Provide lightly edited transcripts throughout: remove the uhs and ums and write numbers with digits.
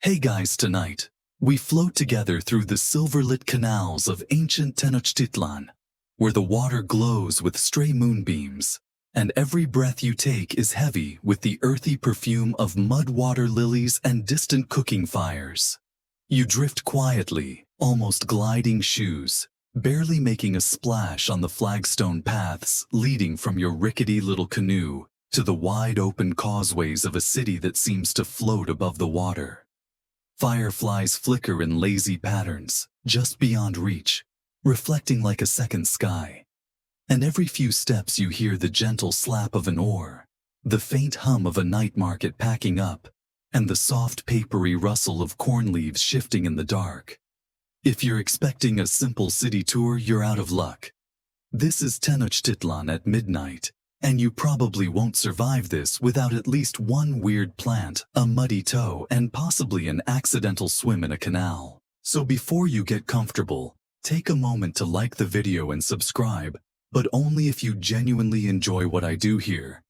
Hey guys, tonight, we float together through the silver-lit canals of ancient Tenochtitlan, where the water glows with stray moonbeams, and every breath you take is heavy with the earthy perfume of mud water lilies and distant cooking fires. You drift quietly, almost gliding shoes, barely making a splash on the flagstone paths leading from your rickety little canoe to the wide-open causeways of a city that seems to float above the water. Fireflies flicker in lazy patterns, just beyond reach, reflecting like a second sky. And every few steps you hear the gentle slap of an oar, the faint hum of a night market packing up, and the soft papery rustle of corn leaves shifting in the dark. If you're expecting a simple city tour, you're out of luck. This is Tenochtitlan at midnight, and you probably won't survive this without at least one weird plant, a muddy toe, and possibly an accidental swim in a canal. So before you get comfortable, take a moment to like the video and subscribe, but only if you genuinely enjoy what I do here.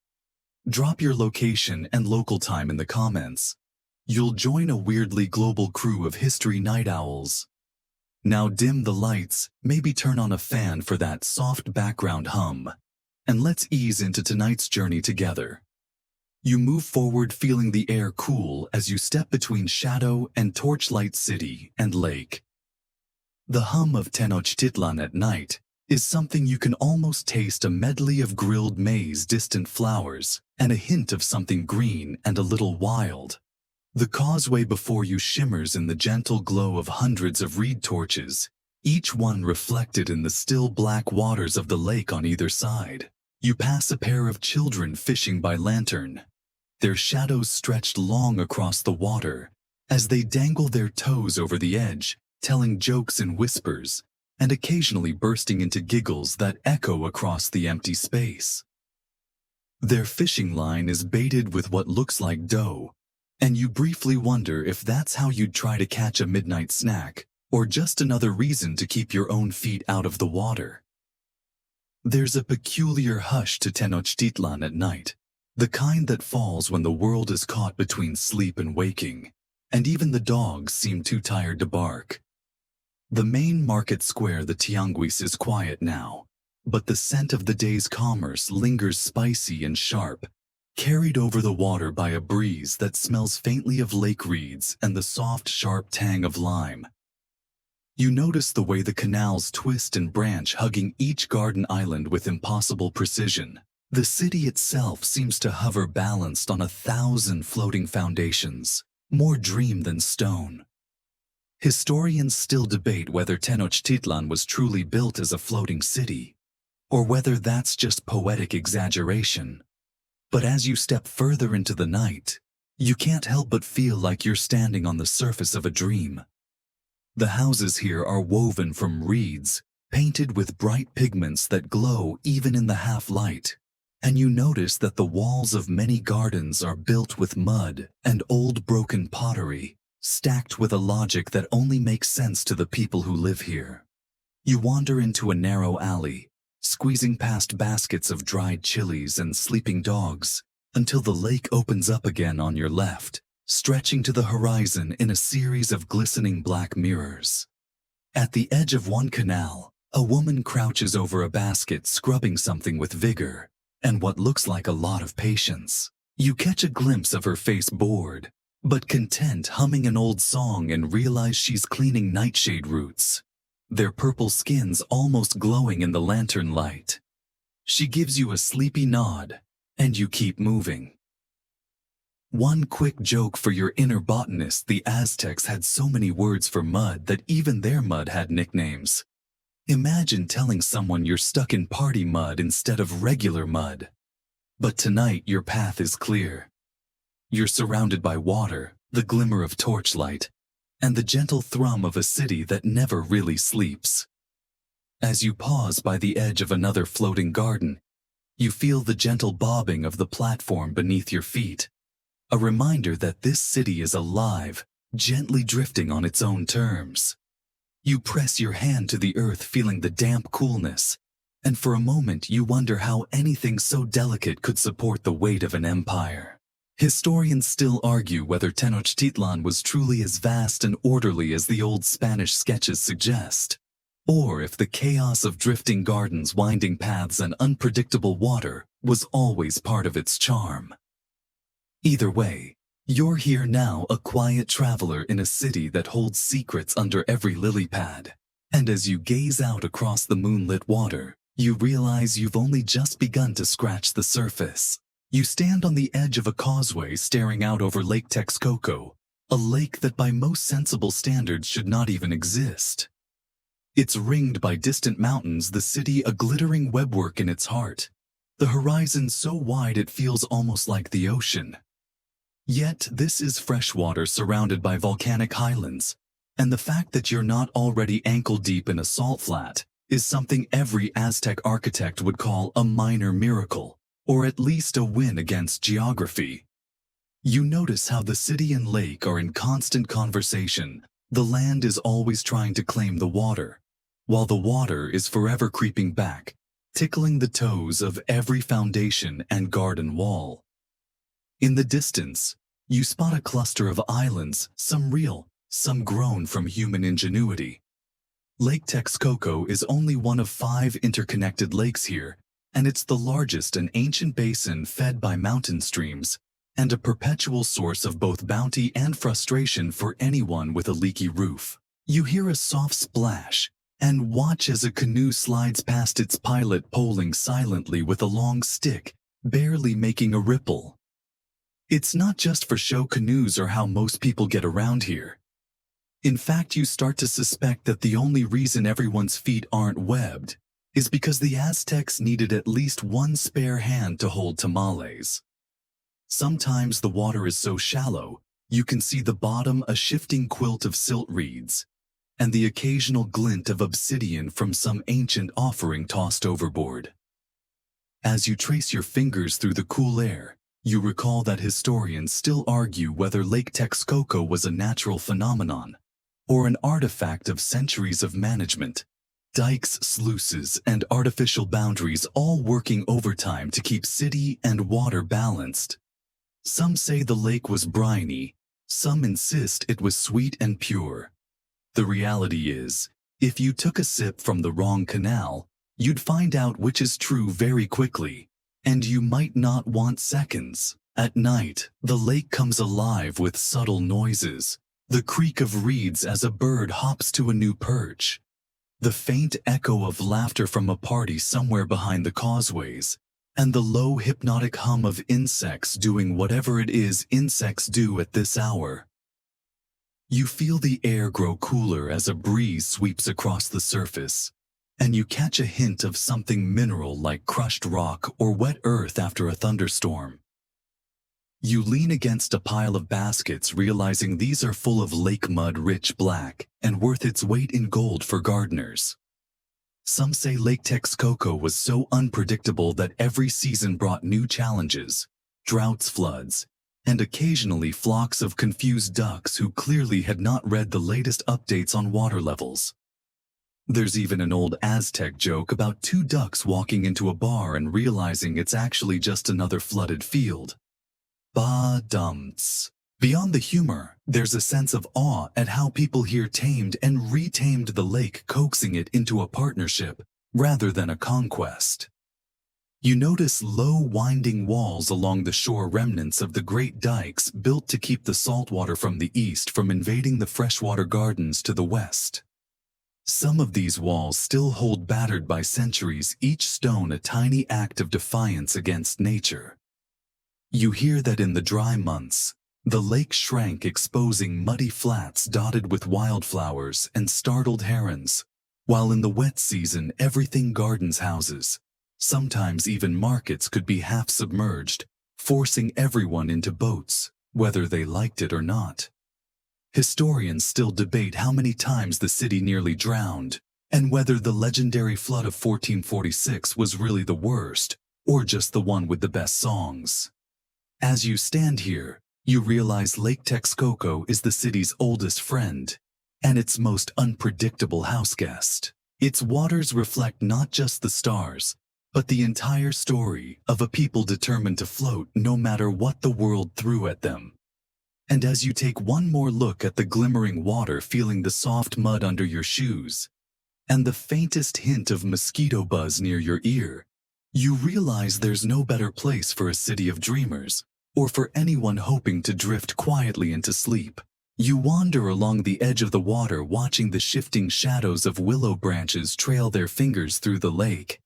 Drop your location and local time in the comments. You'll join a weirdly global crew of history night owls. Now dim the lights, maybe turn on a fan for that soft background hum. And let's ease into tonight's journey together. You move forward feeling the air cool as you step between shadow and torchlight city and lake. The hum of Tenochtitlan at night is something you can almost taste, a medley of grilled maize, distant flowers, and a hint of something green and a little wild. The causeway before you shimmers in the gentle glow of hundreds of reed torches, each one reflected in the still black waters of the lake on either side. You pass a pair of children fishing by lantern, their shadows stretched long across the water as they dangle their toes over the edge, telling jokes in whispers, and occasionally bursting into giggles that echo across the empty space. Their fishing line is baited with what looks like dough, and you briefly wonder if that's how you'd try to catch a midnight snack, or just another reason to keep your own feet out of the water. There's a peculiar hush to Tenochtitlan at night, the kind that falls when the world is caught between sleep and waking, and even the dogs seem too tired to bark. The main market square, the Tianguis, is quiet now, but the scent of the day's commerce lingers spicy and sharp, carried over the water by a breeze that smells faintly of lake reeds and the soft, sharp tang of lime. You notice the way the canals twist and branch, hugging each garden island with impossible precision. The city itself seems to hover balanced on 1,000 floating foundations, more dream than stone. Historians still debate whether Tenochtitlan was truly built as a floating city, or whether that's just poetic exaggeration. But as you step further into the night, you can't help but feel like you're standing on the surface of a dream. The houses here are woven from reeds, painted with bright pigments that glow even in the half-light, and you notice that the walls of many gardens are built with mud and old broken pottery, stacked with a logic that only makes sense to the people who live here. You wander into a narrow alley, squeezing past baskets of dried chilies and sleeping dogs, until the lake opens up again on your left, stretching to the horizon in a series of glistening black mirrors. At the edge of one canal, a woman crouches over a basket, scrubbing something with vigor and what looks like a lot of patience. You catch a glimpse of her face, bored but content, humming an old song, and realize she's cleaning nightshade roots, their purple skins almost glowing in the lantern light. She gives you a sleepy nod, and you keep moving. One quick joke for your inner botanist: the Aztecs had so many words for mud that even their mud had nicknames. Imagine telling someone you're stuck in party mud instead of regular mud. But tonight your path is clear. You're surrounded by water, the glimmer of torchlight, and the gentle thrum of a city that never really sleeps. As you pause by the edge of another floating garden, you feel the gentle bobbing of the platform beneath your feet, a reminder that this city is alive, gently drifting on its own terms. You press your hand to the earth, feeling the damp coolness, and for a moment you wonder how anything so delicate could support the weight of an empire. Historians still argue whether Tenochtitlan was truly as vast and orderly as the old Spanish sketches suggest, or if the chaos of drifting gardens, winding paths, and unpredictable water was always part of its charm. Either way, you're here now, a quiet traveler in a city that holds secrets under every lily pad. And as you gaze out across the moonlit water, you realize you've only just begun to scratch the surface. You stand on the edge of a causeway staring out over Lake Texcoco, a lake that by most sensible standards should not even exist. It's ringed by distant mountains, the city a glittering webwork in its heart, the horizon so wide it feels almost like the ocean. Yet this is freshwater surrounded by volcanic highlands, and the fact that you're not already ankle-deep in a salt flat is something every Aztec architect would call a minor miracle, or at least a win against geography. You notice how the city and lake are in constant conversation. The land is always trying to claim the water, while the water is forever creeping back, tickling the toes of every foundation and garden wall. In the distance, you spot a cluster of islands, some real, some grown from human ingenuity. Lake Texcoco is only one of 5 interconnected lakes here, and it's the largest, an ancient basin fed by mountain streams, and a perpetual source of both bounty and frustration for anyone with a leaky roof. You hear a soft splash, and watch as a canoe slides past its pilot, poling silently with a long stick, barely making a ripple. It's not just for show. Canoes are how most people get around here. In fact, you start to suspect that the only reason everyone's feet aren't webbed is because the Aztecs needed at least one spare hand to hold tamales. Sometimes the water is so shallow, you can see the bottom, a shifting quilt of silt reeds, and the occasional glint of obsidian from some ancient offering tossed overboard. As you trace your fingers through the cool air, you recall that historians still argue whether Lake Texcoco was a natural phenomenon or an artifact of centuries of management, dikes, sluices, and artificial boundaries all working overtime to keep city and water balanced. Some say the lake was briny, some insist it was sweet and pure. The reality is, if you took a sip from the wrong canal, you'd find out which is true very quickly, and you might not want seconds. At night, the lake comes alive with subtle noises, the creak of reeds as a bird hops to a new perch, the faint echo of laughter from a party somewhere behind the causeways, and the low hypnotic hum of insects doing whatever it is insects do at this hour. You feel the air grow cooler as a breeze sweeps across the surface, and you catch a hint of something mineral like crushed rock or wet earth after a thunderstorm. You lean against a pile of baskets, realizing these are full of lake mud, rich black, and worth its weight in gold for gardeners. Some say Lake Texcoco was so unpredictable that every season brought new challenges, droughts, floods, and occasionally flocks of confused ducks who clearly had not read the latest updates on water levels. There's even an old Aztec joke about 2 ducks walking into a bar and realizing it's actually just another flooded field. Ba-dums. Beyond the humor, there's a sense of awe at how people here tamed and retamed the lake, coaxing it into a partnership rather than a conquest. You notice low, winding walls along the shore, remnants of the great dikes built to keep the saltwater from the east from invading the freshwater gardens to the west. Some of these walls still hold, battered by centuries, each stone a tiny act of defiance against nature. You hear that in the dry months, the lake shrank, exposing muddy flats dotted with wildflowers and startled herons, while in the wet season everything, gardens, houses, sometimes even markets, could be half submerged, forcing everyone into boats, whether they liked it or not. Historians still debate how many times the city nearly drowned, and whether the legendary flood of 1446 was really the worst, or just the one with the best songs. As you stand here, you realize Lake Texcoco is the city's oldest friend, and its most unpredictable houseguest. Its waters reflect not just the stars, but the entire story of a people determined to float no matter what the world threw at them. And as you take one more look at the glimmering water, feeling the soft mud under your shoes, and the faintest hint of mosquito buzz near your ear, you realize there's no better place for a city of dreamers, or for anyone hoping to drift quietly into sleep. You wander along the edge of the water, watching the shifting shadows of willow branches trail their fingers through the lake.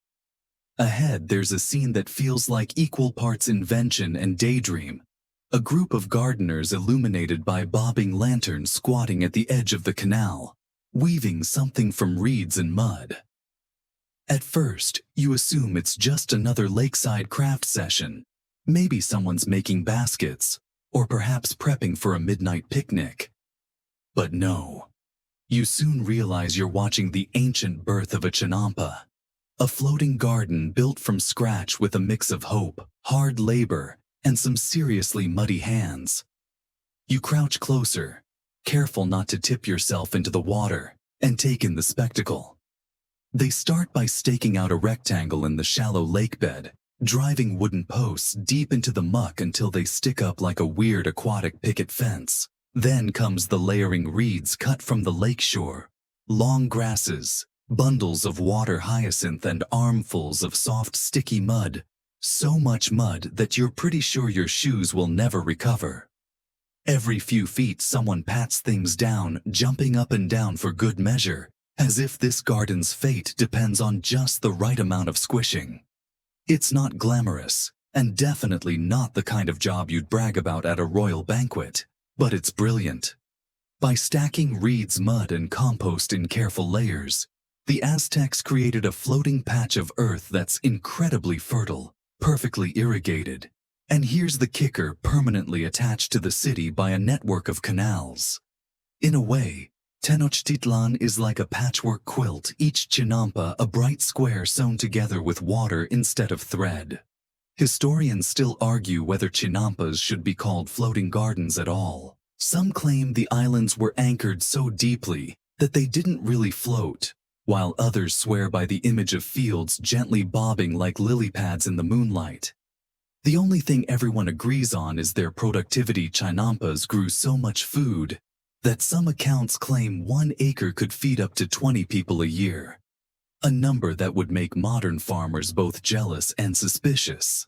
Ahead, there's a scene that feels like equal parts invention and daydream. A group of gardeners illuminated by bobbing lanterns squatting at the edge of the canal, weaving something from reeds and mud. At first, you assume it's just another lakeside craft session. Maybe someone's making baskets, or perhaps prepping for a midnight picnic. But no. You soon realize you're watching the ancient birth of a Chinampa, a floating garden built from scratch with a mix of hope, hard labor, and some seriously muddy hands. You crouch closer, careful not to tip yourself into the water, and take in the spectacle. They start by staking out a rectangle in the shallow lake bed, driving wooden posts deep into the muck until they stick up like a weird aquatic picket fence. Then comes the layering reeds cut from the lake shore, long grasses, bundles of water hyacinth, and armfuls of soft, sticky mud. So much mud that you're pretty sure your shoes will never recover. Every few feet, someone pats things down, jumping up and down for good measure, as if this garden's fate depends on just the right amount of squishing. It's not glamorous, and definitely not the kind of job you'd brag about at a royal banquet, but it's brilliant. By stacking reeds, mud, and compost in careful layers, the Aztecs created a floating patch of earth that's incredibly fertile, perfectly irrigated, and here's the kicker, permanently attached to the city by a network of canals. In a way, Tenochtitlan is like a patchwork quilt, each Chinampa a bright square sewn together with water instead of thread. Historians still argue whether Chinampas should be called floating gardens at all. Some claim the islands were anchored so deeply that they didn't really float, while others swear by the image of fields gently bobbing like lily pads in the moonlight. The only thing everyone agrees on is their productivity. Chinampas grew so much food that some accounts claim 1 acre could feed up to 20 people a year, a number that would make modern farmers both jealous and suspicious.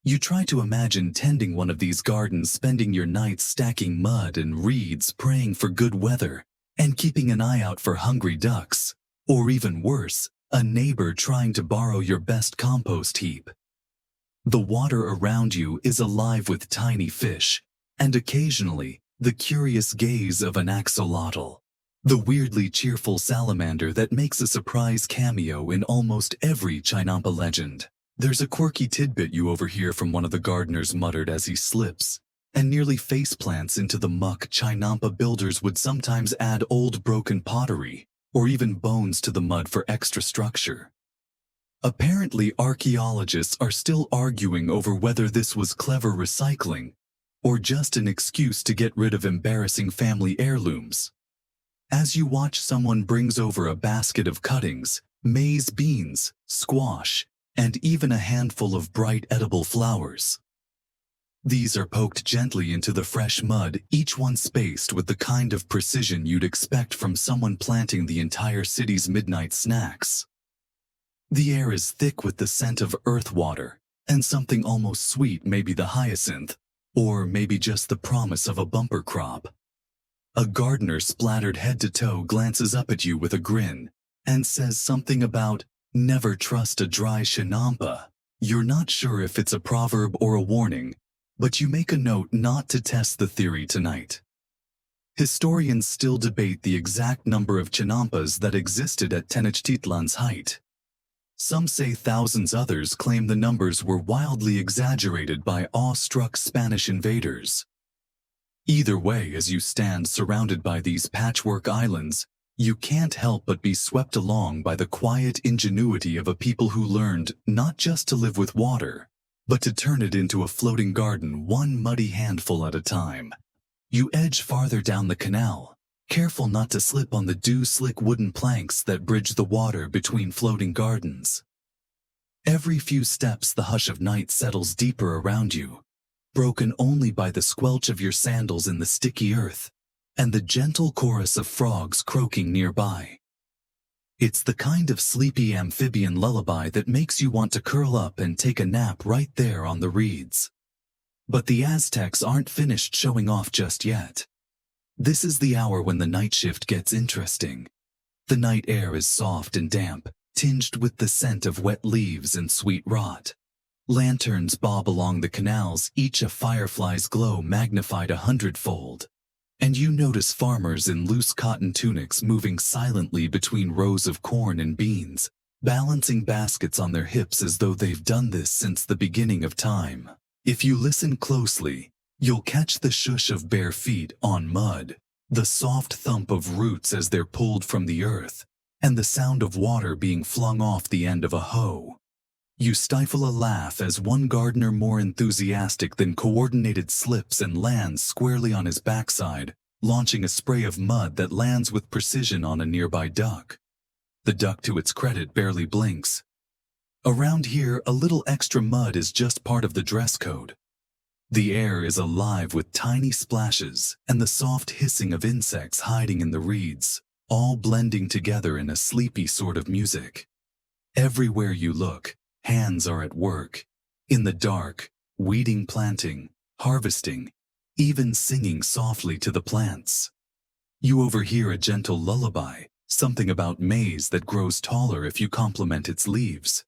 You try to imagine tending one of these gardens, spending your nights stacking mud and reeds, praying for good weather, and keeping an eye out for hungry ducks. Or even worse, a neighbor trying to borrow your best compost heap. The water around you is alive with tiny fish, and occasionally, the curious gaze of an axolotl, the weirdly cheerful salamander that makes a surprise cameo in almost every Chinampa legend. There's a quirky tidbit you overhear from one of the gardeners muttered as he slips and nearly faceplants into the muck. Chinampa builders would sometimes add old broken pottery, or even bones to the mud for extra structure. Apparently, archaeologists are still arguing over whether this was clever recycling or just an excuse to get rid of embarrassing family heirlooms. As you watch, someone brings over a basket of cuttings, maize beans, squash, and even a handful of bright edible flowers. These are poked gently into the fresh mud, each one spaced with the kind of precision you'd expect from someone planting the entire city's midnight snacks. The air is thick with the scent of earth water, and something almost sweet, maybe the hyacinth, or maybe just the promise of a bumper crop. A gardener, splattered head to toe, glances up at you with a grin and says something about never trust a dry Chinampa. You're not sure if it's a proverb or a warning, but you make a note not to test the theory tonight. Historians still debate the exact number of Chinampas that existed at Tenochtitlan's height. Some say thousands, others claim the numbers were wildly exaggerated by awestruck Spanish invaders. Either way, as you stand surrounded by these patchwork islands, you can't help but be swept along by the quiet ingenuity of a people who learned not just to live with water, but to turn it into a floating garden, one muddy handful at a time. You edge farther down the canal, careful not to slip on the dew-slick wooden planks that bridge the water between floating gardens. Every few steps the hush of night settles deeper around you, broken only by the squelch of your sandals in the sticky earth and the gentle chorus of frogs croaking nearby. It's the kind of sleepy amphibian lullaby that makes you want to curl up and take a nap right there on the reeds. But the Aztecs aren't finished showing off just yet. This is the hour when the night shift gets interesting. The night air is soft and damp, tinged with the scent of wet leaves and sweet rot. Lanterns bob along the canals, each a firefly's glow magnified 100-fold. And you notice farmers in loose cotton tunics moving silently between rows of corn and beans, balancing baskets on their hips as though they've done this since the beginning of time. If you listen closely, you'll catch the shush of bare feet on mud, the soft thump of roots as they're pulled from the earth, and the sound of water being flung off the end of a hoe. You stifle a laugh as one gardener more enthusiastic than coordinated slips and lands squarely on his backside, launching a spray of mud that lands with precision on a nearby duck. The duck, to its credit, barely blinks. Around here, a little extra mud is just part of the dress code. The air is alive with tiny splashes and the soft hissing of insects hiding in the reeds, all blending together in a sleepy sort of music. Everywhere you look, hands are at work, in the dark, weeding, planting, harvesting, even singing softly to the plants. You overhear a gentle lullaby, something about maize that grows taller if you compliment its leaves.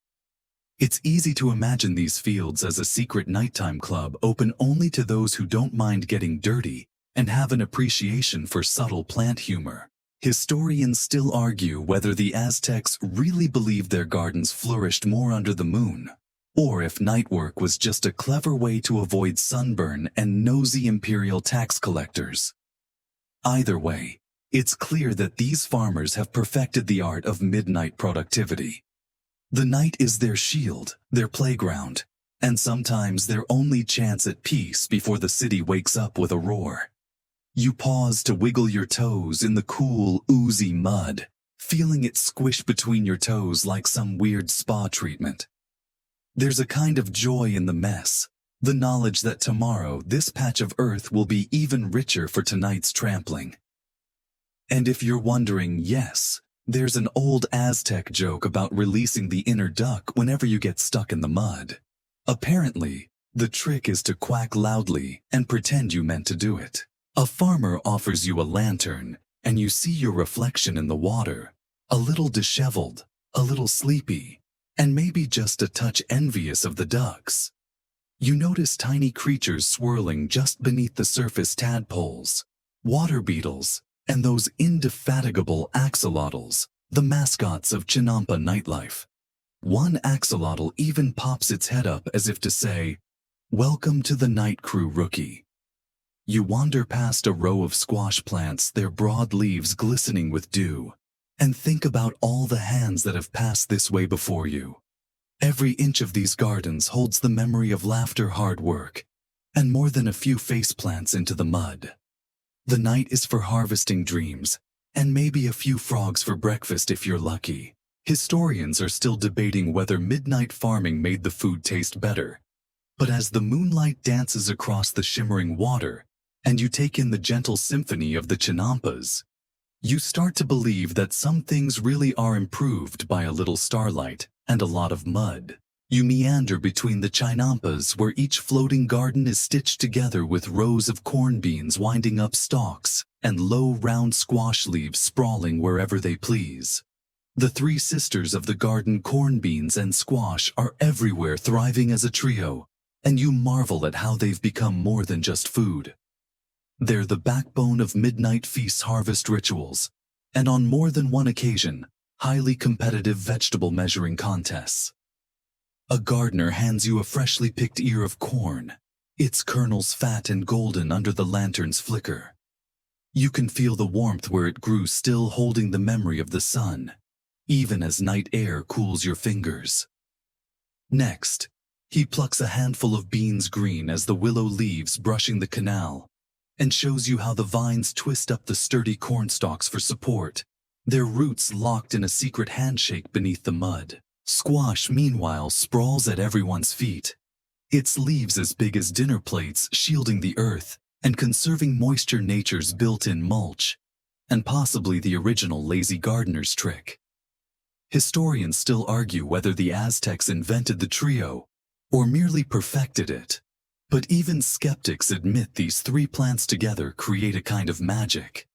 It's easy to imagine these fields as a secret nighttime club open only to those who don't mind getting dirty and have an appreciation for subtle plant humor. Historians still argue whether the Aztecs really believed their gardens flourished more under the moon, or if night work was just a clever way to avoid sunburn and nosy imperial tax collectors. Either way, it's clear that these farmers have perfected the art of midnight productivity. The night is their shield, their playground, and sometimes their only chance at peace before the city wakes up with a roar. You pause to wiggle your toes in the cool, oozy mud, feeling it squish between your toes like some weird spa treatment. There's a kind of joy in the mess, the knowledge that tomorrow this patch of earth will be even richer for tonight's trampling. And if you're wondering, yes, there's an old Aztec joke about releasing the inner duck whenever you get stuck in the mud. Apparently, the trick is to quack loudly and pretend you meant to do it. A farmer offers you a lantern, and you see your reflection in the water, a little disheveled, a little sleepy, and maybe just a touch envious of the ducks. You notice tiny creatures swirling just beneath the surface: tadpoles, water beetles, and those indefatigable axolotls, the mascots of Chinampa nightlife. One axolotl even pops its head up as if to say, "Welcome to the night crew, rookie." You wander past a row of squash plants, their broad leaves glistening with dew, and think about all the hands that have passed this way before you. Every inch of these gardens holds the memory of laughter, hard work, and more than a few face plants into the mud. The night is for harvesting dreams, and maybe a few frogs for breakfast if you're lucky. Historians are still debating whether midnight farming made the food taste better. But as the moonlight dances across the shimmering water, and you take in the gentle symphony of the Chinampas, you start to believe that some things really are improved by a little starlight and a lot of mud. You meander between the Chinampas, where each floating garden is stitched together with rows of corn beans winding up stalks and low round squash leaves sprawling wherever they please. The three sisters of the garden, corn beans and squash, are everywhere, thriving as a trio, and you marvel at how they've become more than just food. They're the backbone of midnight feast harvest rituals, and on more than one occasion, highly competitive vegetable measuring contests. A gardener hands you a freshly picked ear of corn, its kernels fat and golden under the lantern's flicker. You can feel the warmth where it grew, still holding the memory of the sun, even as night air cools your fingers. Next, he plucks a handful of beans, green as the willow leaves brushing the canal, and shows you how the vines twist up the sturdy corn stalks for support, their roots locked in a secret handshake beneath the mud. Squash, meanwhile, sprawls at everyone's feet. Its leaves as big as dinner plates, shielding the earth and conserving moisture, nature's built-in mulch, and possibly the original lazy gardener's trick. Historians still argue whether the Aztecs invented the trio or merely perfected it. But even skeptics admit these three plants together create a kind of magic.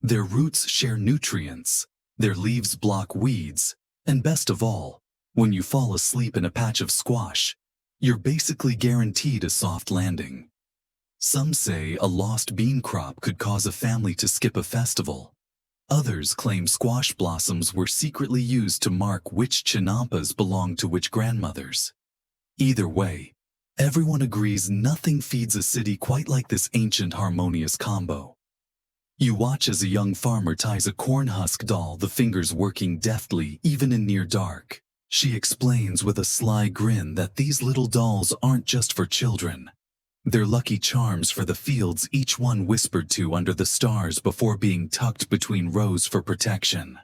Their roots share nutrients, their leaves block weeds, and best of all, when you fall asleep in a patch of squash, you're basically guaranteed a soft landing. Some say a lost bean crop could cause a family to skip a festival. Others claim squash blossoms were secretly used to mark which Chinampas belonged to which grandmothers. Either way, everyone agrees nothing feeds a city quite like this ancient harmonious combo. You watch as a young farmer ties a corn husk doll, the fingers working deftly even in near dark. She explains with a sly grin that these little dolls aren't just for children. They're lucky charms for the fields, each one whispered to under the stars before being tucked between rows for protection.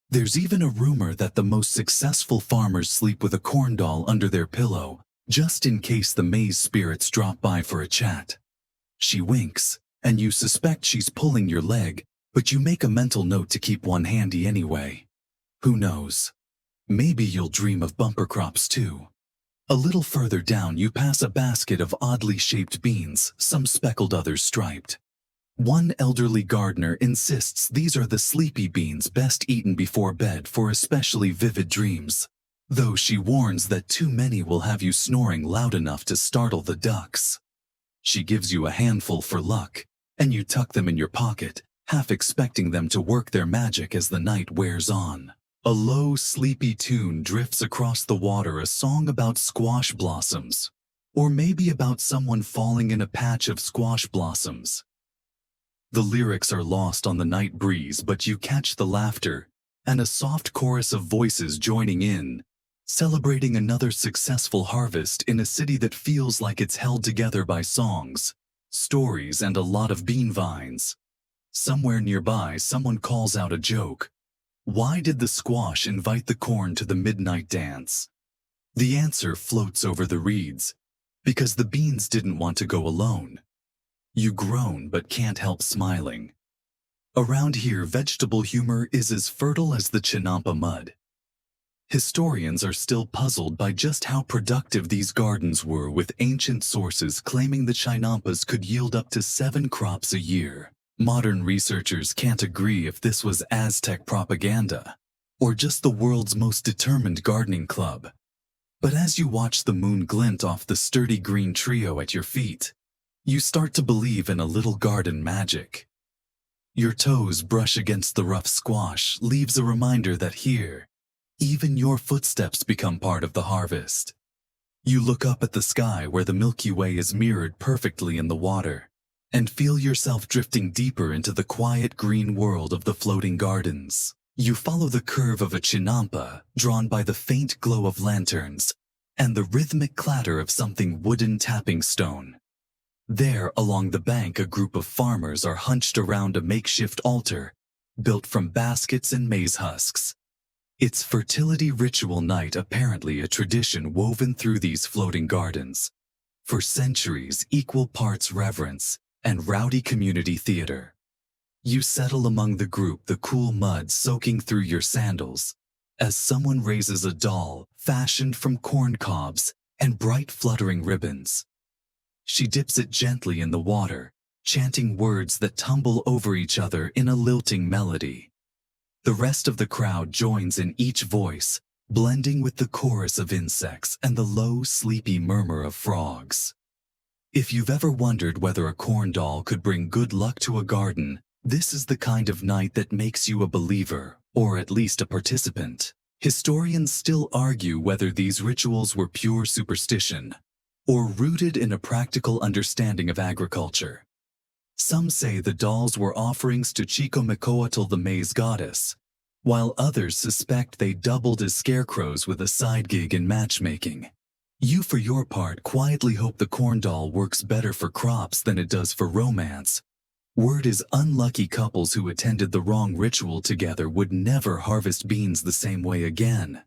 There's even a rumor that the most successful farmers sleep with a corn doll under their pillow, just in case the maize spirits drop by for a chat. She winks, and you suspect she's pulling your leg, but you make a mental note to keep one handy anyway. Who knows? Maybe you'll dream of bumper crops too. A little further down you pass a basket of oddly shaped beans, some speckled, others striped. One elderly gardener insists these are the sleepy beans best eaten before bed for especially vivid dreams, though she warns that too many will have you snoring loud enough to startle the ducks. She gives you a handful for luck, and you tuck them in your pocket, half expecting them to work their magic as the night wears on. A low, sleepy tune drifts across the water, a song about squash blossoms, or maybe about someone falling in a patch of squash blossoms. The lyrics are lost on the night breeze, but you catch the laughter and a soft chorus of voices joining in, celebrating another successful harvest in a city that feels like it's held together by songs, stories, and a lot of bean vines. Somewhere nearby, someone calls out a joke. Why did the squash invite the corn to the midnight dance? The answer floats over the reeds. Because the beans didn't want to go alone. You groan but can't help smiling. Around here, vegetable humor is as fertile as the Chinampa mud. Historians are still puzzled by just how productive these gardens were, with ancient sources claiming the Chinampas could yield up to 7 crops a year. Modern researchers can't agree if this was Aztec propaganda, or just the world's most determined gardening club. But as you watch the moon glint off the sturdy green trio at your feet, you start to believe in a little garden magic. Your toes brush against the rough squash, leaves a reminder that here, even your footsteps become part of the harvest. You look up at the sky where the Milky Way is mirrored perfectly in the water, and feel yourself drifting deeper into the quiet green world of the floating gardens. You follow the curve of a chinampa, drawn by the faint glow of lanterns, and the rhythmic clatter of something wooden tapping stone. There, along the bank, a group of farmers are hunched around a makeshift altar, built from baskets and maize husks. It's fertility ritual night, apparently a tradition woven through these floating gardens. For centuries, equal parts reverence and rowdy community theater. You settle among the group, the cool mud soaking through your sandals, as someone raises a doll fashioned from corn cobs and bright fluttering ribbons. She dips it gently in the water, chanting words that tumble over each other in a lilting melody. The rest of the crowd joins in each voice, blending with the chorus of insects and the low, sleepy murmur of frogs. If you've ever wondered whether a corn doll could bring good luck to a garden, this is the kind of night that makes you a believer, or at least a participant. Historians still argue whether these rituals were pure superstition, or rooted in a practical understanding of agriculture. Some say the dolls were offerings to Chicomicoatl, the maize goddess, while others suspect they doubled as scarecrows with a side gig in matchmaking. You, for your part, quietly hope the corn doll works better for crops than it does for romance. Word is unlucky couples who attended the wrong ritual together would never harvest beans the same way again.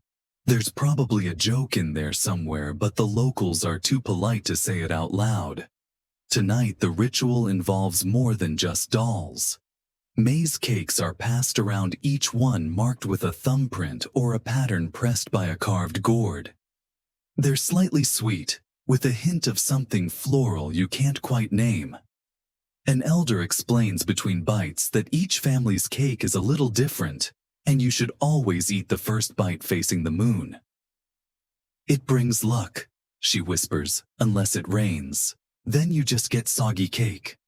There's probably a joke in there somewhere, but the locals are too polite to say it out loud. Tonight, the ritual involves more than just dolls. Maize cakes are passed around, each one marked with a thumbprint or a pattern pressed by a carved gourd. They're slightly sweet, with a hint of something floral you can't quite name. An elder explains between bites that each family's cake is a little different, and you should always eat the first bite facing the moon. "It brings luck," she whispers, "unless it rains. Then you just get soggy cake."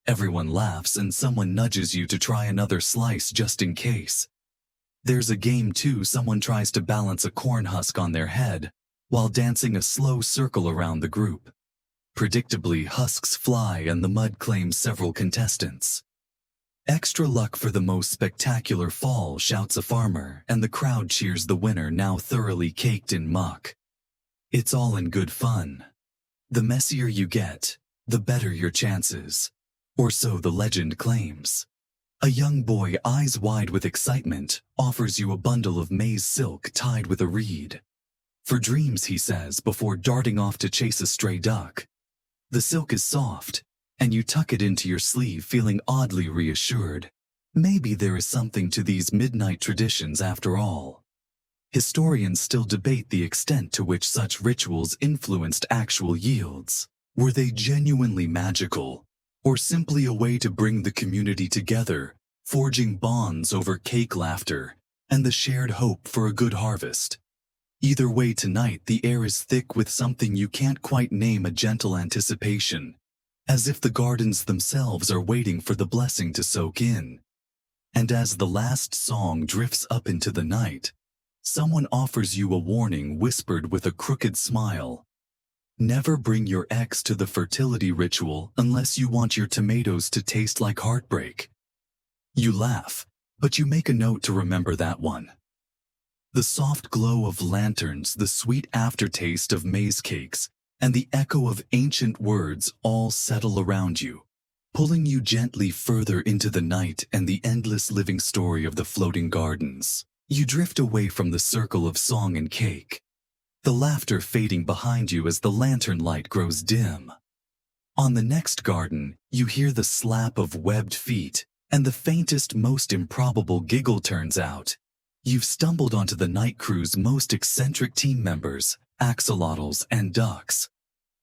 Everyone laughs and someone nudges you to try another slice just in case. There's a game too. Someone tries to balance a corn husk on their head while dancing a slow circle around the group. Predictably, husks fly and the mud claims several contestants. "Extra luck for the most spectacular fall," shouts a farmer, and the crowd cheers the winner, now thoroughly caked in muck. It's all in good fun. The messier you get, the better your chances. Or so the legend claims. A young boy, eyes wide with excitement, offers you a bundle of maize silk tied with a reed. "For dreams," he says, before darting off to chase a stray duck. The silk is soft, and you tuck it into your sleeve, feeling oddly reassured. Maybe there is something to these midnight traditions after all. Historians still debate the extent to which such rituals influenced actual yields. Were they genuinely magical, or simply a way to bring the community together, forging bonds over cake laughter and the shared hope for a good harvest? Either way, tonight the air is thick with something you can't quite name, a gentle anticipation, as if the gardens themselves are waiting for the blessing to soak in. And as the last song drifts up into the night, someone offers you a warning, whispered with a crooked smile. "Never bring your ex to the fertility ritual unless you want your tomatoes to taste like heartbreak." You laugh, but you make a note to remember that one. The soft glow of lanterns, the sweet aftertaste of maize cakes, and the echo of ancient words all settle around you, pulling you gently further into the night and the endless living story of the floating gardens. You drift away from the circle of song and cake, the laughter fading behind you as the lantern light grows dim. On the next garden, you hear the slap of webbed feet, and the faintest, most improbable giggle turns out. You've stumbled onto the night crew's most eccentric team members, axolotls and ducks.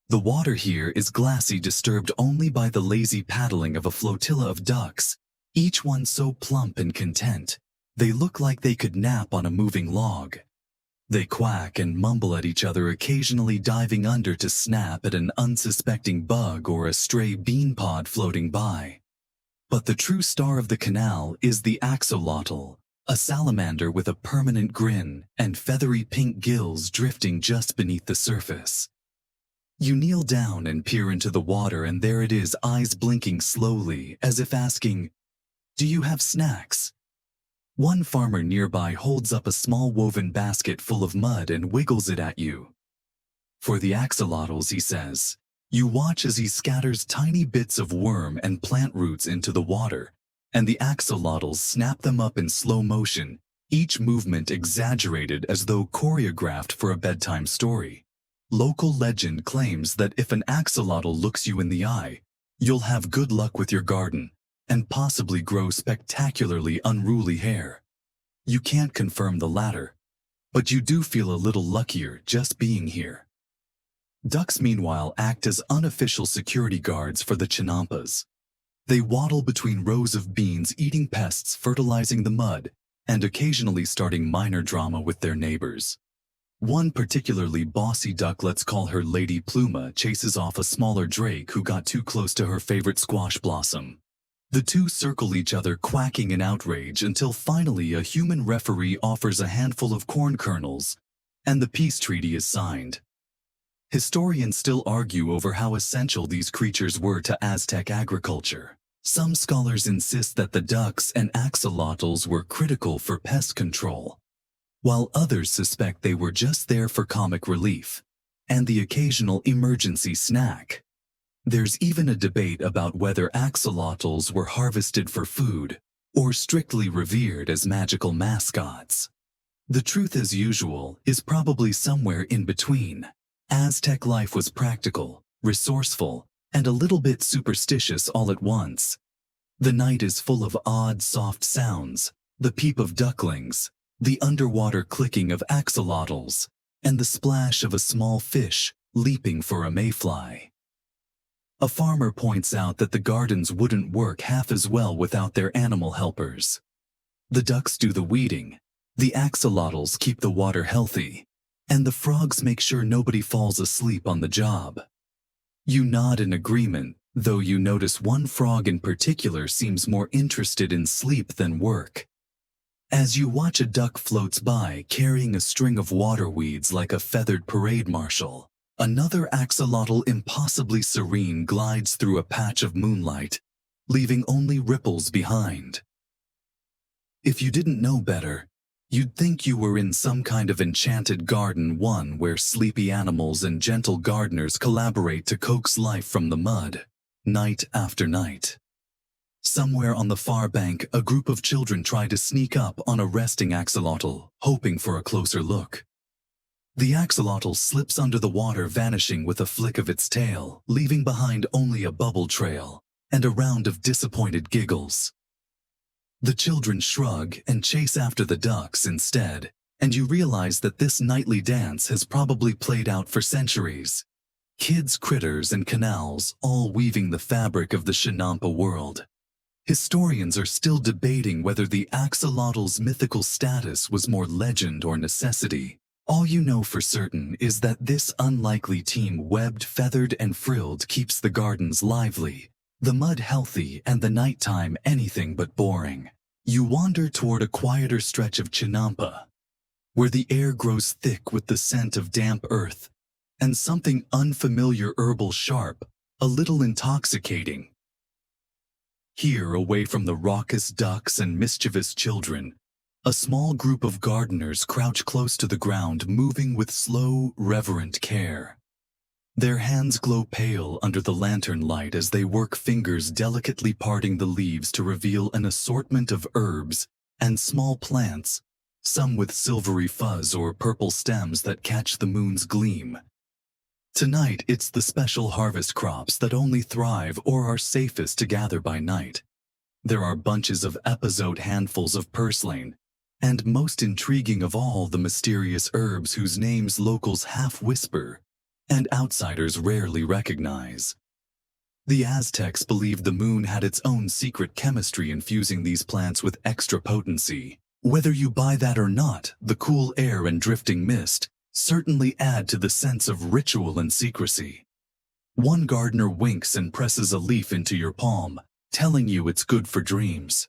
The water here is glassy, disturbed only by the lazy paddling of a flotilla of ducks, each one so plump and content, they look like they could nap on a moving log. They quack and mumble at each other, occasionally diving under to snap at an unsuspecting bug or a stray bean pod floating by. But the true star of the canal is the axolotl, a salamander with a permanent grin and feathery pink gills drifting just beneath the surface. You kneel down and peer into the water, and there it is, eyes blinking slowly, as if asking, "Do you have snacks?" One farmer nearby holds up a small woven basket full of mud and wiggles it at you. "For the axolotls," he says. You watch as he scatters tiny bits of worm and plant roots into the water, and the axolotls snap them up in slow motion, each movement exaggerated as though choreographed for a bedtime story. Local legend claims that if an axolotl looks you in the eye, you'll have good luck with your garden, and possibly grow spectacularly unruly hair. You can't confirm the latter, but you do feel a little luckier just being here. Ducks, meanwhile, act as unofficial security guards for the Chinampas. They waddle between rows of beans, eating pests, fertilizing the mud, and occasionally starting minor drama with their neighbors. One particularly bossy duck, let's call her Lady Pluma, chases off a smaller drake who got too close to her favorite squash blossom. The two circle each other, quacking in outrage, until finally a human referee offers a handful of corn kernels, and the peace treaty is signed. Historians still argue over how essential these creatures were to Aztec agriculture. Some scholars insist that the ducks and axolotls were critical for pest control, while others suspect they were just there for comic relief and the occasional emergency snack. There's even a debate about whether axolotls were harvested for food or strictly revered as magical mascots. The truth, as usual, is probably somewhere in between. Aztec life was practical, resourceful, and a little bit superstitious all at once. The night is full of odd, soft sounds, the peep of ducklings, the underwater clicking of axolotls, and the splash of a small fish leaping for a mayfly. A farmer points out that the gardens wouldn't work half as well without their animal helpers. The ducks do the weeding, the axolotls keep the water healthy, and the frogs make sure nobody falls asleep on the job. You nod in agreement, though you notice one frog in particular seems more interested in sleep than work. As you watch, a duck floats by carrying a string of water weeds like a feathered parade marshal. Another axolotl, impossibly serene, glides through a patch of moonlight, leaving only ripples behind. If you didn't know better, you'd think you were in some kind of enchanted garden, one where sleepy animals and gentle gardeners collaborate to coax life from the mud, night after night. Somewhere on the far bank, a group of children try to sneak up on a resting axolotl, hoping for a closer look. The axolotl slips under the water, vanishing with a flick of its tail, leaving behind only a bubble trail and a round of disappointed giggles. The children shrug and chase after the ducks instead, and you realize that this nightly dance has probably played out for centuries. Kids, critters, and canals all weaving the fabric of the Chinampa world. Historians are still debating whether the axolotl's mythical status was more legend or necessity. All you know for certain is that this unlikely team, webbed, feathered, and frilled, keeps the gardens lively, the mud healthy, and the nighttime anything but boring. You wander toward a quieter stretch of Chinampa, where the air grows thick with the scent of damp earth and something unfamiliar, herbal, sharp, a little intoxicating. Here, away from the raucous ducks and mischievous children, a small group of gardeners crouch close to the ground, moving with slow, reverent care. Their hands glow pale under the lantern light as they work, fingers delicately parting the leaves to reveal an assortment of herbs and small plants, some with silvery fuzz or purple stems that catch the moon's gleam. Tonight, it's the special harvest crops that only thrive or are safest to gather by night. There are bunches of epizode, handfuls of purslane, and most intriguing of all, the mysterious herbs whose names locals half whisper and outsiders rarely recognize. The Aztecs believed the moon had its own secret chemistry, infusing these plants with extra potency. Whether you buy that or not, the cool air and drifting mist certainly add to the sense of ritual and secrecy. One gardener winks and presses a leaf into your palm, telling you it's good for dreams.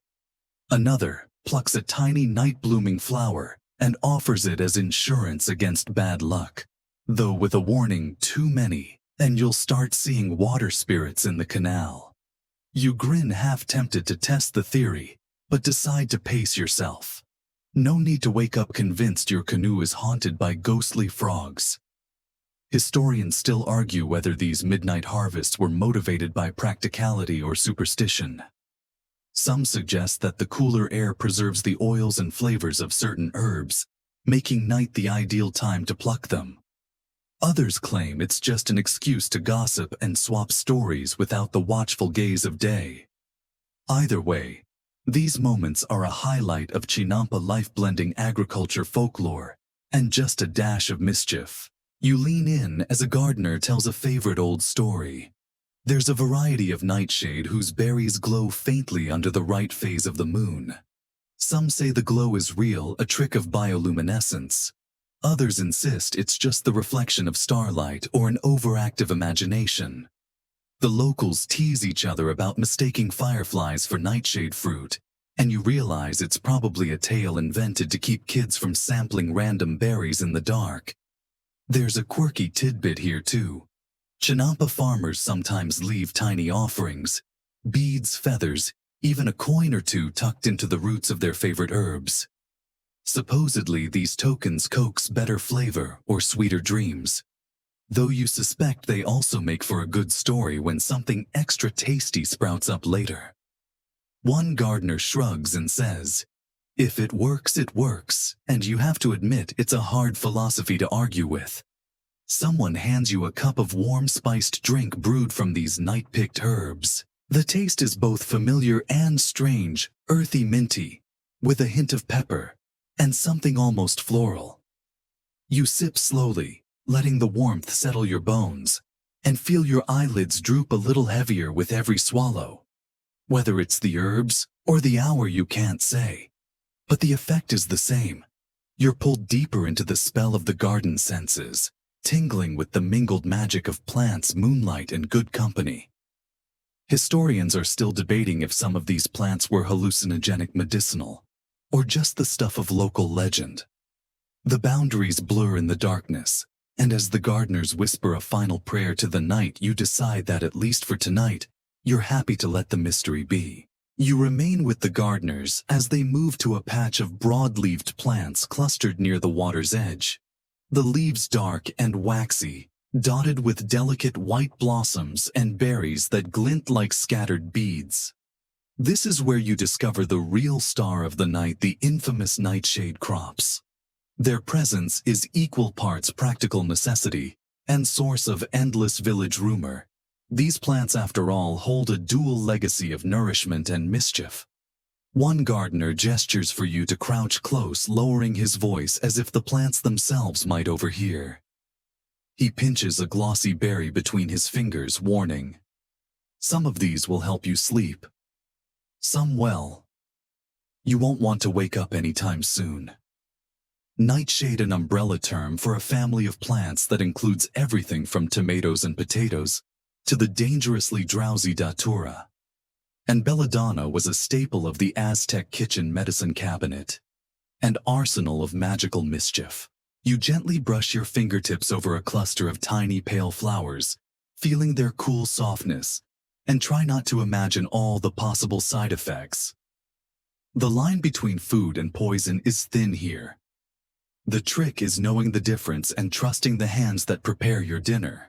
Another plucks a tiny night-blooming flower and offers it as insurance against bad luck. Though with a warning, too many, and you'll start seeing water spirits in the canal. You grin, half tempted to test the theory, but decide to pace yourself. No need to wake up convinced your canoe is haunted by ghostly frogs. Historians still argue whether these midnight harvests were motivated by practicality or superstition. Some suggest that the cooler air preserves the oils and flavors of certain herbs, making night the ideal time to pluck them. Others claim it's just an excuse to gossip and swap stories without the watchful gaze of day. Either way, these moments are a highlight of Chinampa life, blending agriculture, folklore, and just a dash of mischief. You lean in as a gardener tells a favorite old story. There's a variety of nightshade whose berries glow faintly under the right phase of the moon. Some say the glow is real, a trick of bioluminescence. Others insist it's just the reflection of starlight or an overactive imagination. The locals tease each other about mistaking fireflies for nightshade fruit, and you realize it's probably a tale invented to keep kids from sampling random berries in the dark. There's a quirky tidbit here too. Chinampa farmers sometimes leave tiny offerings, beads, feathers, even a coin or two tucked into the roots of their favorite herbs. Supposedly, these tokens coax better flavor or sweeter dreams, though you suspect they also make for a good story when something extra tasty sprouts up later. One gardener shrugs and says, If it works, it works, and you have to admit it's a hard philosophy to argue with. Someone hands you a cup of warm spiced drink brewed from these night-picked herbs. The taste is both familiar and strange, earthy minty, with a hint of pepper, and something almost floral. You sip slowly, letting the warmth settle your bones, and feel your eyelids droop a little heavier with every swallow. Whether it's the herbs or the hour, you can't say. But the effect is the same. You're pulled deeper into the spell of the garden senses, tingling with the mingled magic of plants, moonlight, and good company. Historians are still debating if some of these plants were hallucinogenic, medicinal, or just the stuff of local legend. The boundaries blur in the darkness, and as the gardeners whisper a final prayer to the night, you decide that at least for tonight, you're happy to let the mystery be. You remain with the gardeners as they move to a patch of broad-leaved plants clustered near the water's edge. The leaves dark and waxy, dotted with delicate white blossoms and berries that glint like scattered beads. This is where you discover the real star of the night, the infamous nightshade crops. Their presence is equal parts practical necessity and source of endless village rumor. These plants, after all, hold a dual legacy of nourishment and mischief. One gardener gestures for you to crouch close, lowering his voice as if the plants themselves might overhear. He pinches a glossy berry between his fingers, warning. Some of these will help you sleep. Some will. You won't want to wake up anytime soon. Nightshade, an umbrella term for a family of plants that includes everything from tomatoes and potatoes to the dangerously drowsy datura. And belladonna was a staple of the Aztec kitchen medicine cabinet, an arsenal of magical mischief. You gently brush your fingertips over a cluster of tiny pale flowers, feeling their cool softness, and try not to imagine all the possible side effects. The line between food and poison is thin here. The trick is knowing the difference and trusting the hands that prepare your dinner.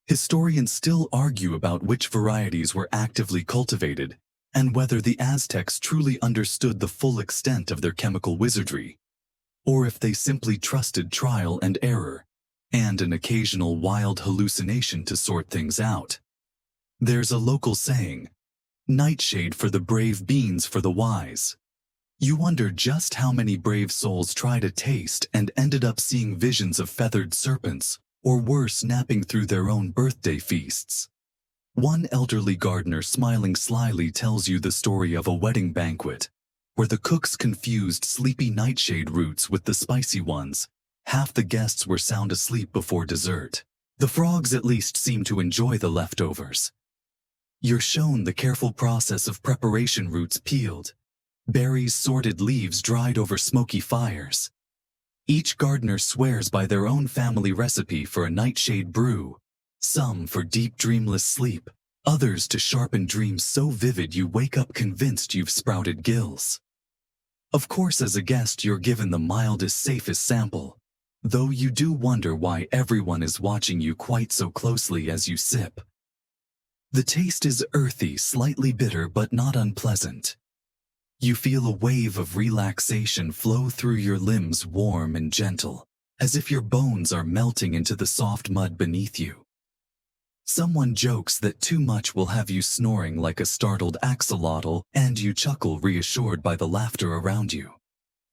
Historians still argue about which varieties were actively cultivated and whether the Aztecs truly understood the full extent of their chemical wizardry, or if they simply trusted trial and error and an occasional wild hallucination to sort things out. There's a local saying, "Nightshade for the brave, beans for the wise." You wonder just how many brave souls tried a taste and ended up seeing visions of feathered serpents, or worse, napping through their own birthday feasts. One elderly gardener, smiling slyly, tells you the story of a wedding banquet, where the cooks confused sleepy nightshade roots with the spicy ones. Half the guests were sound asleep before dessert. The frogs at least seem to enjoy the leftovers. You're shown the careful process of preparation: roots peeled, berries sorted, leaves dried over smoky fires. Each gardener swears by their own family recipe for a nightshade brew, some for deep dreamless sleep, others to sharpen dreams so vivid you wake up convinced you've sprouted gills. Of course, as a guest, you're given the mildest, safest sample, though you do wonder why everyone is watching you quite so closely as you sip. The taste is earthy, slightly bitter, but not unpleasant. You feel a wave of relaxation flow through your limbs, warm and gentle, as if your bones are melting into the soft mud beneath you. Someone jokes that too much will have you snoring like a startled axolotl, and you chuckle, reassured by the laughter around you.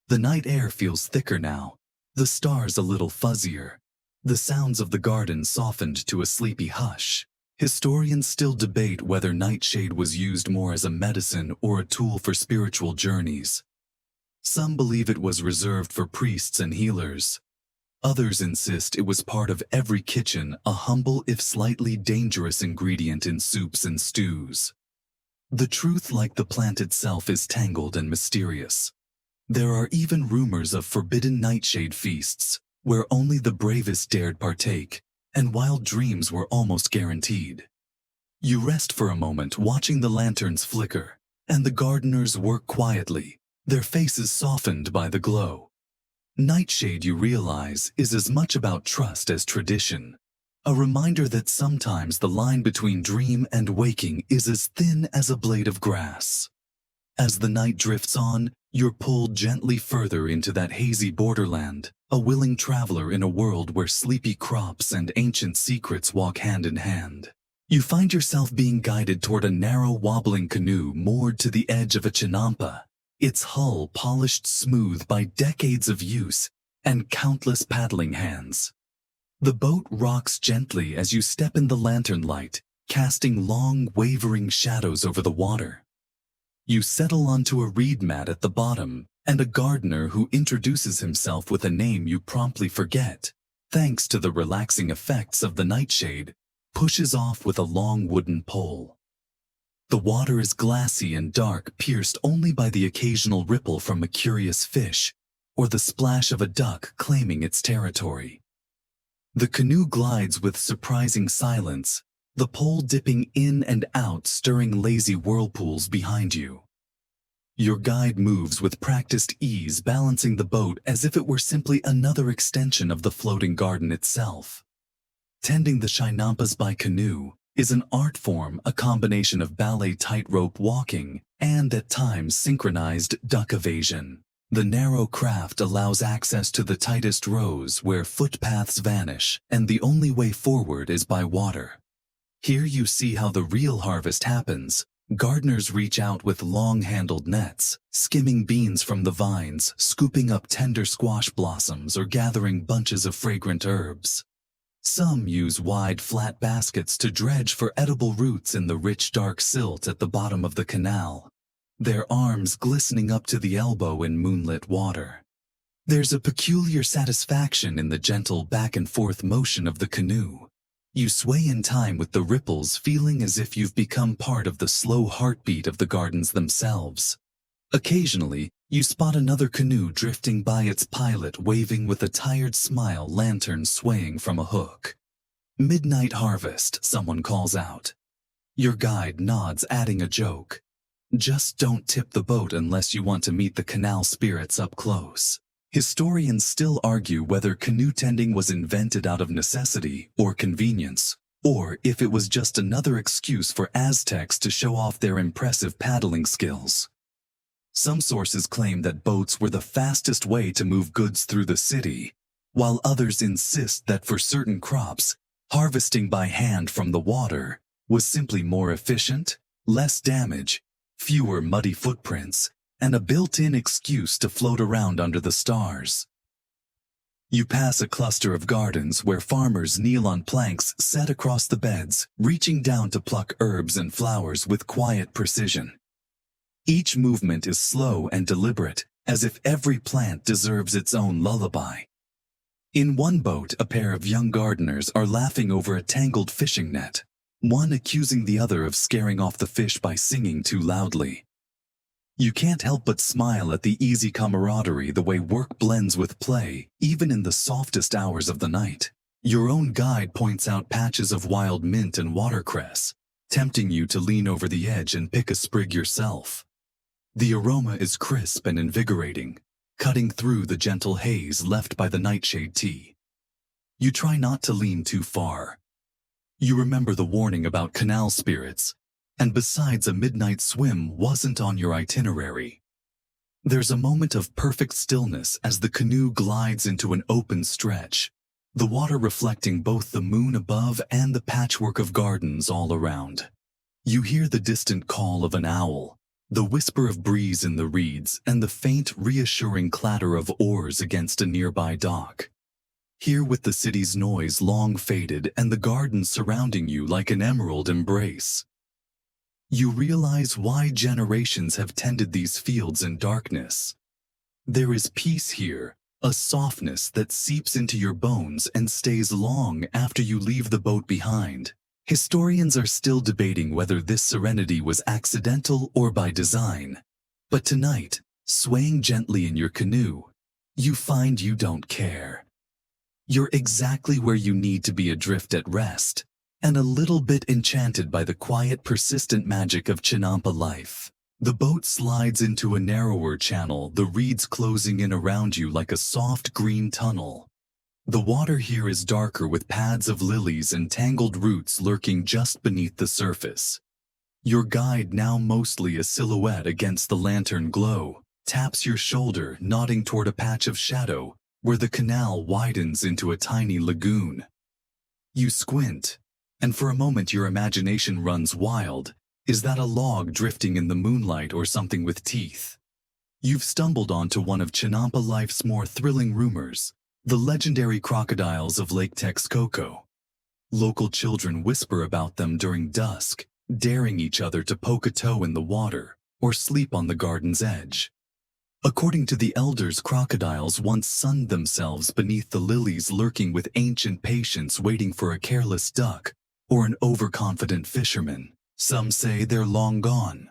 The night air feels thicker now, the stars a little fuzzier, the sounds of the garden softened to a sleepy hush. Historians still debate whether nightshade was used more as a medicine or a tool for spiritual journeys. Some believe it was reserved for priests and healers. Others insist it was part of every kitchen, a humble if slightly dangerous ingredient in soups and stews. The truth, like the plant itself, is tangled and mysterious. There are even rumors of forbidden nightshade feasts, where only the bravest dared partake, and wild dreams were almost guaranteed. You rest for a moment, watching the lanterns flicker, and the gardeners work quietly, their faces softened by the glow. Nightshade, you realize, is as much about trust as tradition, a reminder that sometimes the line between dream and waking is as thin as a blade of grass. As the night drifts on, You're pulled gently further into that hazy borderland, a willing traveler in a world where sleepy crops and ancient secrets walk hand in hand. You find yourself being guided toward a narrow, wobbling canoe moored to the edge of a Chinampa, its hull polished smooth by decades of use and countless paddling hands. The boat rocks gently as you step in the lantern light, casting long, wavering shadows over the water. You settle onto a reed mat at the bottom, and a gardener who introduces himself with a name you promptly forget, thanks to the relaxing effects of the Nightshade, pushes off with a long wooden pole. The water is glassy and dark, pierced only by the occasional ripple from a curious fish, or the splash of a duck claiming its territory. The canoe glides with surprising silence, the pole dipping in and out, stirring lazy whirlpools behind you. Your guide moves with practiced ease, balancing the boat as if it were simply another extension of the floating garden itself. Tending the Chinampas by canoe is an art form, a combination of ballet tightrope walking and, at times, synchronized duck evasion. The narrow craft allows access to the tightest rows where footpaths vanish, and the only way forward is by water. Here you see how the real harvest happens. Gardeners reach out with long-handled nets, skimming beans from the vines, scooping up tender squash blossoms, or gathering bunches of fragrant herbs. Some use wide, flat baskets to dredge for edible roots in the rich, dark silt at the bottom of the canal, their arms glistening up to the elbow in moonlit water. There's a peculiar satisfaction in the gentle back-and-forth motion of the canoe. You sway in time with the ripples, feeling as if you've become part of the slow heartbeat of the gardens themselves. Occasionally, you spot another canoe drifting by, its pilot waving with a tired smile, lantern swaying from a hook. "Midnight harvest," someone calls out. Your guide nods, adding a joke. "Just don't tip the boat unless you want to meet the canal spirits up close." Historians still argue whether canoe tending was invented out of necessity or convenience, or if it was just another excuse for Aztecs to show off their impressive paddling skills. Some sources claim that boats were the fastest way to move goods through the city, while others insist that for certain crops, harvesting by hand from the water was simply more efficient, less damage, fewer muddy footprints, and a built-in excuse to float around under the stars. You pass a cluster of gardens where farmers kneel on planks set across the beds, reaching down to pluck herbs and flowers with quiet precision. Each movement is slow and deliberate, as if every plant deserves its own lullaby. In one boat, a pair of young gardeners are laughing over a tangled fishing net, one accusing the other of scaring off the fish by singing too loudly. You can't help but smile at the easy camaraderie, the way work blends with play, even in the softest hours of the night. Your own guide points out patches of wild mint and watercress, tempting you to lean over the edge and pick a sprig yourself. The aroma is crisp and invigorating, cutting through the gentle haze left by the nightshade tea. You try not to lean too far. You remember the warning about canal spirits, and besides, a midnight swim wasn't on your itinerary. There's a moment of perfect stillness as the canoe glides into an open stretch, the water reflecting both the moon above and the patchwork of gardens all around. You hear the distant call of an owl, the whisper of breeze in the reeds, and the faint, reassuring clatter of oars against a nearby dock. Here, with the city's noise long faded and the gardens surrounding you like an emerald embrace, you realize why generations have tended these fields in darkness. There is peace here, a softness that seeps into your bones and stays long after you leave the boat behind. Historians are still debating whether this serenity was accidental or by design. But tonight, swaying gently in your canoe, you find you don't care. You're exactly where you need to be, adrift at rest, and a little bit enchanted by the quiet, persistent magic of Chinampa life. The boat slides into a narrower channel, the reeds closing in around you like a soft green tunnel. The water here is darker, with pads of lilies and tangled roots lurking just beneath the surface. Your guide, now mostly a silhouette against the lantern glow, taps your shoulder, nodding toward a patch of shadow where the canal widens into a tiny lagoon. You squint, and for a moment your imagination runs wild. Is that a log drifting in the moonlight or something with teeth? You've stumbled onto one of Chinampa life's more thrilling rumors, the legendary crocodiles of Lake Texcoco. Local children whisper about them during dusk, daring each other to poke a toe in the water or sleep on the garden's edge. According to the elders, crocodiles once sunned themselves beneath the lilies, lurking with ancient patience, waiting for a careless duck or an overconfident fisherman. Some say they're long gone.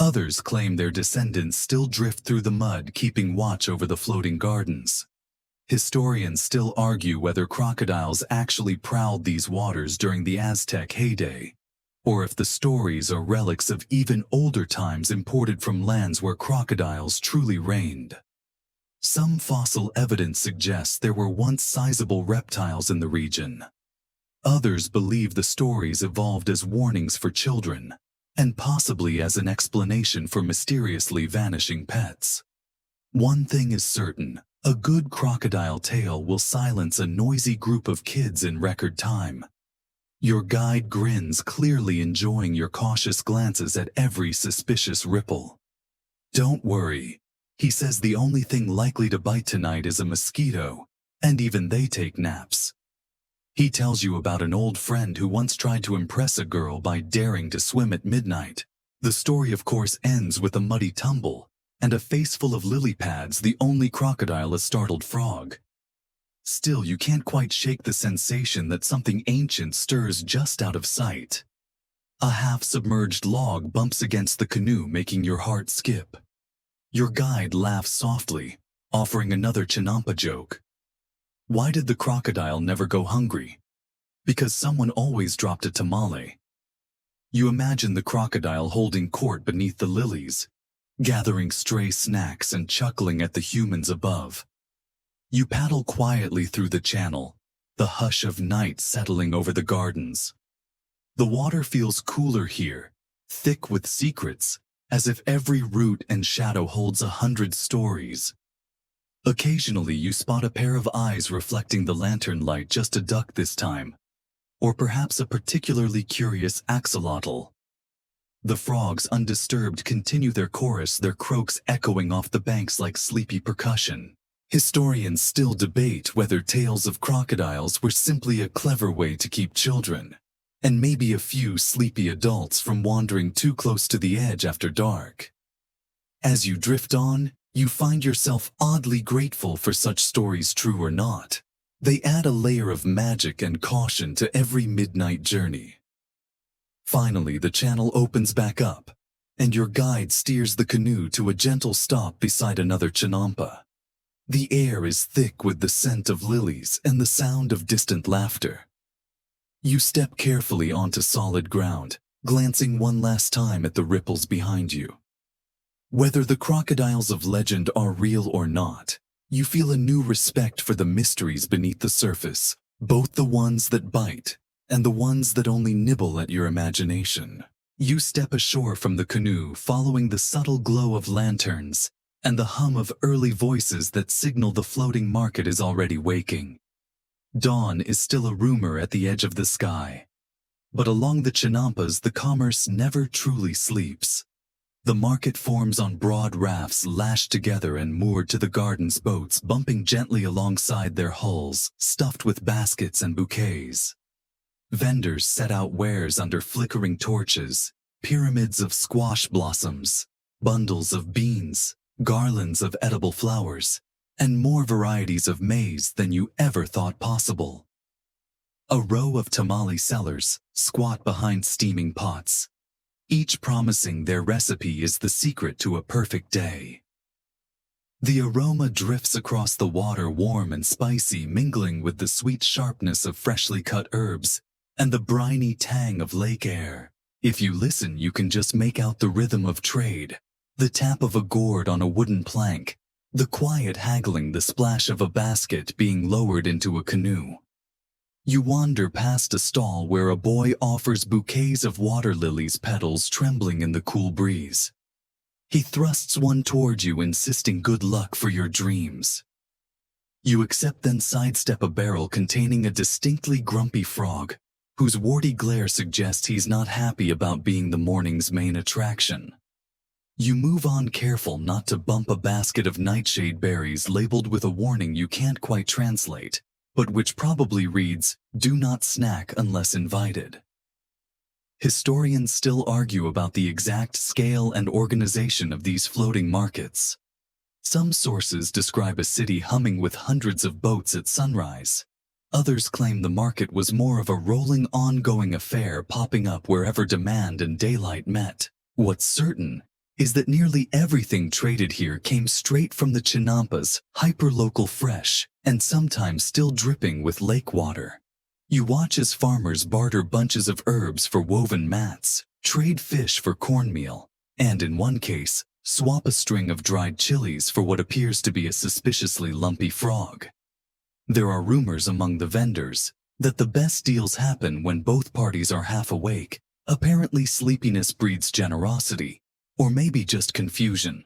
Others claim their descendants still drift through the mud, keeping watch over the floating gardens. Historians still argue whether crocodiles actually prowled these waters during the Aztec heyday, or if the stories are relics of even older times imported from lands where crocodiles truly reigned. Some fossil evidence suggests there were once sizable reptiles in the region. Others believe the stories evolved as warnings for children, and possibly as an explanation for mysteriously vanishing pets. One thing is certain: a good crocodile tale will silence a noisy group of kids in record time. Your guide grins, clearly enjoying your cautious glances at every suspicious ripple. Don't worry, he says, the only thing likely to bite tonight is a mosquito, and even they take naps. He tells you about an old friend who once tried to impress a girl by daring to swim at midnight. The story, of course, ends with a muddy tumble and a face full of lily pads, the only crocodile a startled frog. Still, you can't quite shake the sensation that something ancient stirs just out of sight. A half-submerged log bumps against the canoe, making your heart skip. Your guide laughs softly, offering another Chinampa joke. Why did the crocodile never go hungry? Because someone always dropped a tamale. You imagine the crocodile holding court beneath the lilies, gathering stray snacks and chuckling at the humans above. You paddle quietly through the channel, the hush of night settling over the gardens. The water feels cooler here, thick with secrets, as if every root and shadow holds 100 stories. Occasionally you spot a pair of eyes reflecting the lantern light, just a duck this time, or perhaps a particularly curious axolotl. The frogs, undisturbed, continue their chorus, their croaks echoing off the banks like sleepy percussion. Historians still debate whether tales of crocodiles were simply a clever way to keep children, and maybe a few sleepy adults, from wandering too close to the edge after dark. As you drift on, you find yourself oddly grateful for such stories, true or not. They add a layer of magic and caution to every midnight journey. Finally, the channel opens back up, and your guide steers the canoe to a gentle stop beside another Chinampa. The air is thick with the scent of lilies and the sound of distant laughter. You step carefully onto solid ground, glancing one last time at the ripples behind you. Whether the crocodiles of legend are real or not, you feel a new respect for the mysteries beneath the surface, both the ones that bite and the ones that only nibble at your imagination. You step ashore from the canoe, following the subtle glow of lanterns and the hum of early voices that signal the floating market is already waking. Dawn is still a rumor at the edge of the sky, but along the Chinampas the commerce never truly sleeps. The market forms on broad rafts lashed together and moored to the garden's boats, bumping gently alongside their hulls, stuffed with baskets and bouquets. Vendors set out wares under flickering torches, pyramids of squash blossoms, bundles of beans, garlands of edible flowers, and more varieties of maize than you ever thought possible. A row of tamale sellers squat behind steaming pots, each promising their recipe is the secret to a perfect day. The aroma drifts across the water, warm and spicy, mingling with the sweet sharpness of freshly cut herbs and the briny tang of lake air. If you listen, you can just make out the rhythm of trade, the tap of a gourd on a wooden plank, the quiet haggling, the splash of a basket being lowered into a canoe. You wander past a stall where a boy offers bouquets of water lilies, petals trembling in the cool breeze. He thrusts one toward you, insisting good luck for your dreams. You accept, then sidestep a barrel containing a distinctly grumpy frog, whose warty glare suggests he's not happy about being the morning's main attraction. You move on, careful not to bump a basket of nightshade berries labeled with a warning you can't quite translate, but which probably reads, "Do not snack unless invited." Historians still argue about the exact scale and organization of these floating markets. Some sources describe a city humming with hundreds of boats at sunrise. Others claim the market was more of a rolling, ongoing affair, popping up wherever demand and daylight met. What's certain is that nearly everything traded here came straight from the Chinampas, hyper-local, fresh, and sometimes still dripping with lake water. You watch as farmers barter bunches of herbs for woven mats, trade fish for cornmeal, and in one case, swap a string of dried chilies for what appears to be a suspiciously lumpy frog. There are rumors among the vendors that the best deals happen when both parties are half awake. Apparently, sleepiness breeds generosity, or maybe just confusion.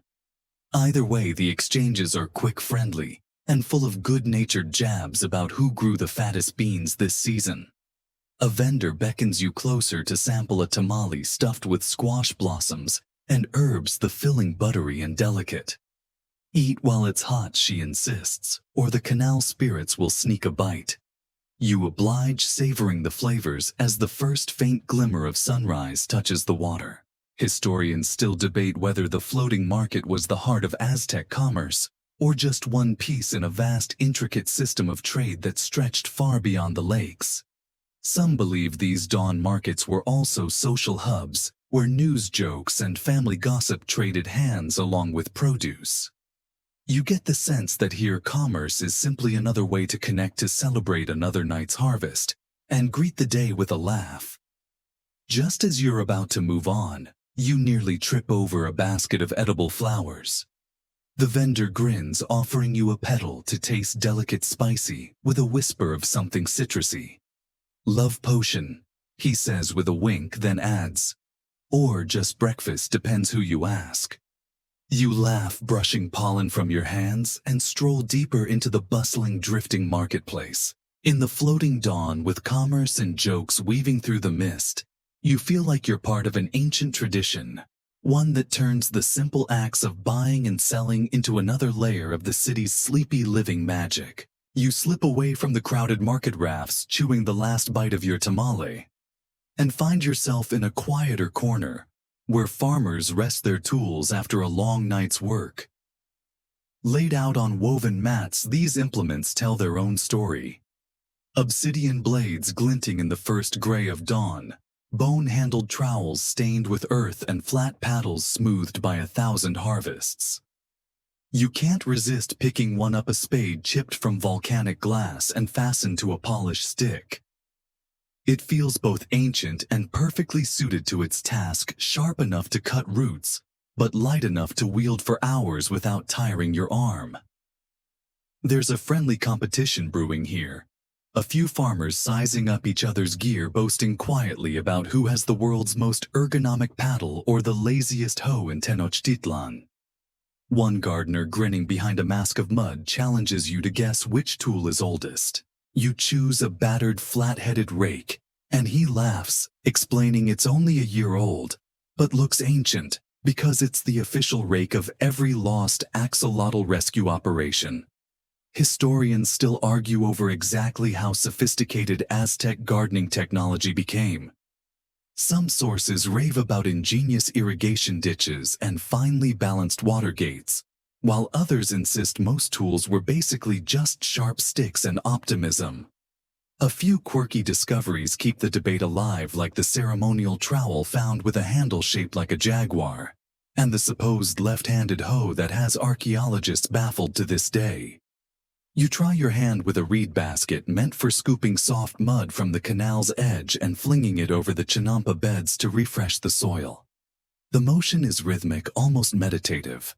Either way, the exchanges are quick, friendly, and full of good-natured jabs about who grew the fattest beans this season. A vendor beckons you closer to sample a tamale stuffed with squash blossoms and herbs, the filling buttery and delicate. "Eat while it's hot," she insists, "or the canal spirits will sneak a bite." You oblige, savoring the flavors as the first faint glimmer of sunrise touches the water. Historians still debate whether the floating market was the heart of Aztec commerce, or just one piece in a vast, intricate system of trade that stretched far beyond the lakes. Some believe these dawn markets were also social hubs, where news, jokes, and family gossip traded hands along with produce. You get the sense that here commerce is simply another way to connect, to celebrate another night's harvest, and greet the day with a laugh. Just as you're about to move on, you nearly trip over a basket of edible flowers. The vendor grins, offering you a petal to taste delicate, spicy, with a whisper of something citrusy. "Love potion," he says with a wink, then adds, "or just breakfast, depends who you ask." You laugh, brushing pollen from your hands, and stroll deeper into the bustling, drifting marketplace. In the floating dawn, with commerce and jokes weaving through the mist, you feel like you're part of an ancient tradition, one that turns the simple acts of buying and selling into another layer of the city's sleepy living magic. You slip away from the crowded market rafts, chewing the last bite of your tamale, and find yourself in a quieter corner, where farmers rest their tools after a long night's work. Laid out on woven mats, these implements tell their own story. Obsidian blades glinting in the first gray of dawn, bone-handled trowels stained with earth, and flat paddles smoothed by 1,000 harvests. You can't resist picking one up, a spade chipped from volcanic glass and fastened to a polished stick. It feels both ancient and perfectly suited to its task, sharp enough to cut roots, but light enough to wield for hours without tiring your arm. There's a friendly competition brewing here. A few farmers sizing up each other's gear, boasting quietly about who has the world's most ergonomic paddle or the laziest hoe in Tenochtitlan. One gardener, grinning behind a mask of mud, challenges you to guess which tool is oldest. You choose a battered, flat-headed rake, and he laughs, explaining it's only a year old, but looks ancient because it's the official rake of every lost axolotl rescue operation. Historians still argue over exactly how sophisticated Aztec gardening technology became. Some sources rave about ingenious irrigation ditches and finely balanced water gates, while others insist most tools were basically just sharp sticks and optimism. A few quirky discoveries keep the debate alive, like the ceremonial trowel found with a handle shaped like a jaguar, and the supposed left-handed hoe that has archaeologists baffled to this day. You try your hand with a reed basket meant for scooping soft mud from the canal's edge and flinging it over the Chinampa beds to refresh the soil. The motion is rhythmic, almost meditative,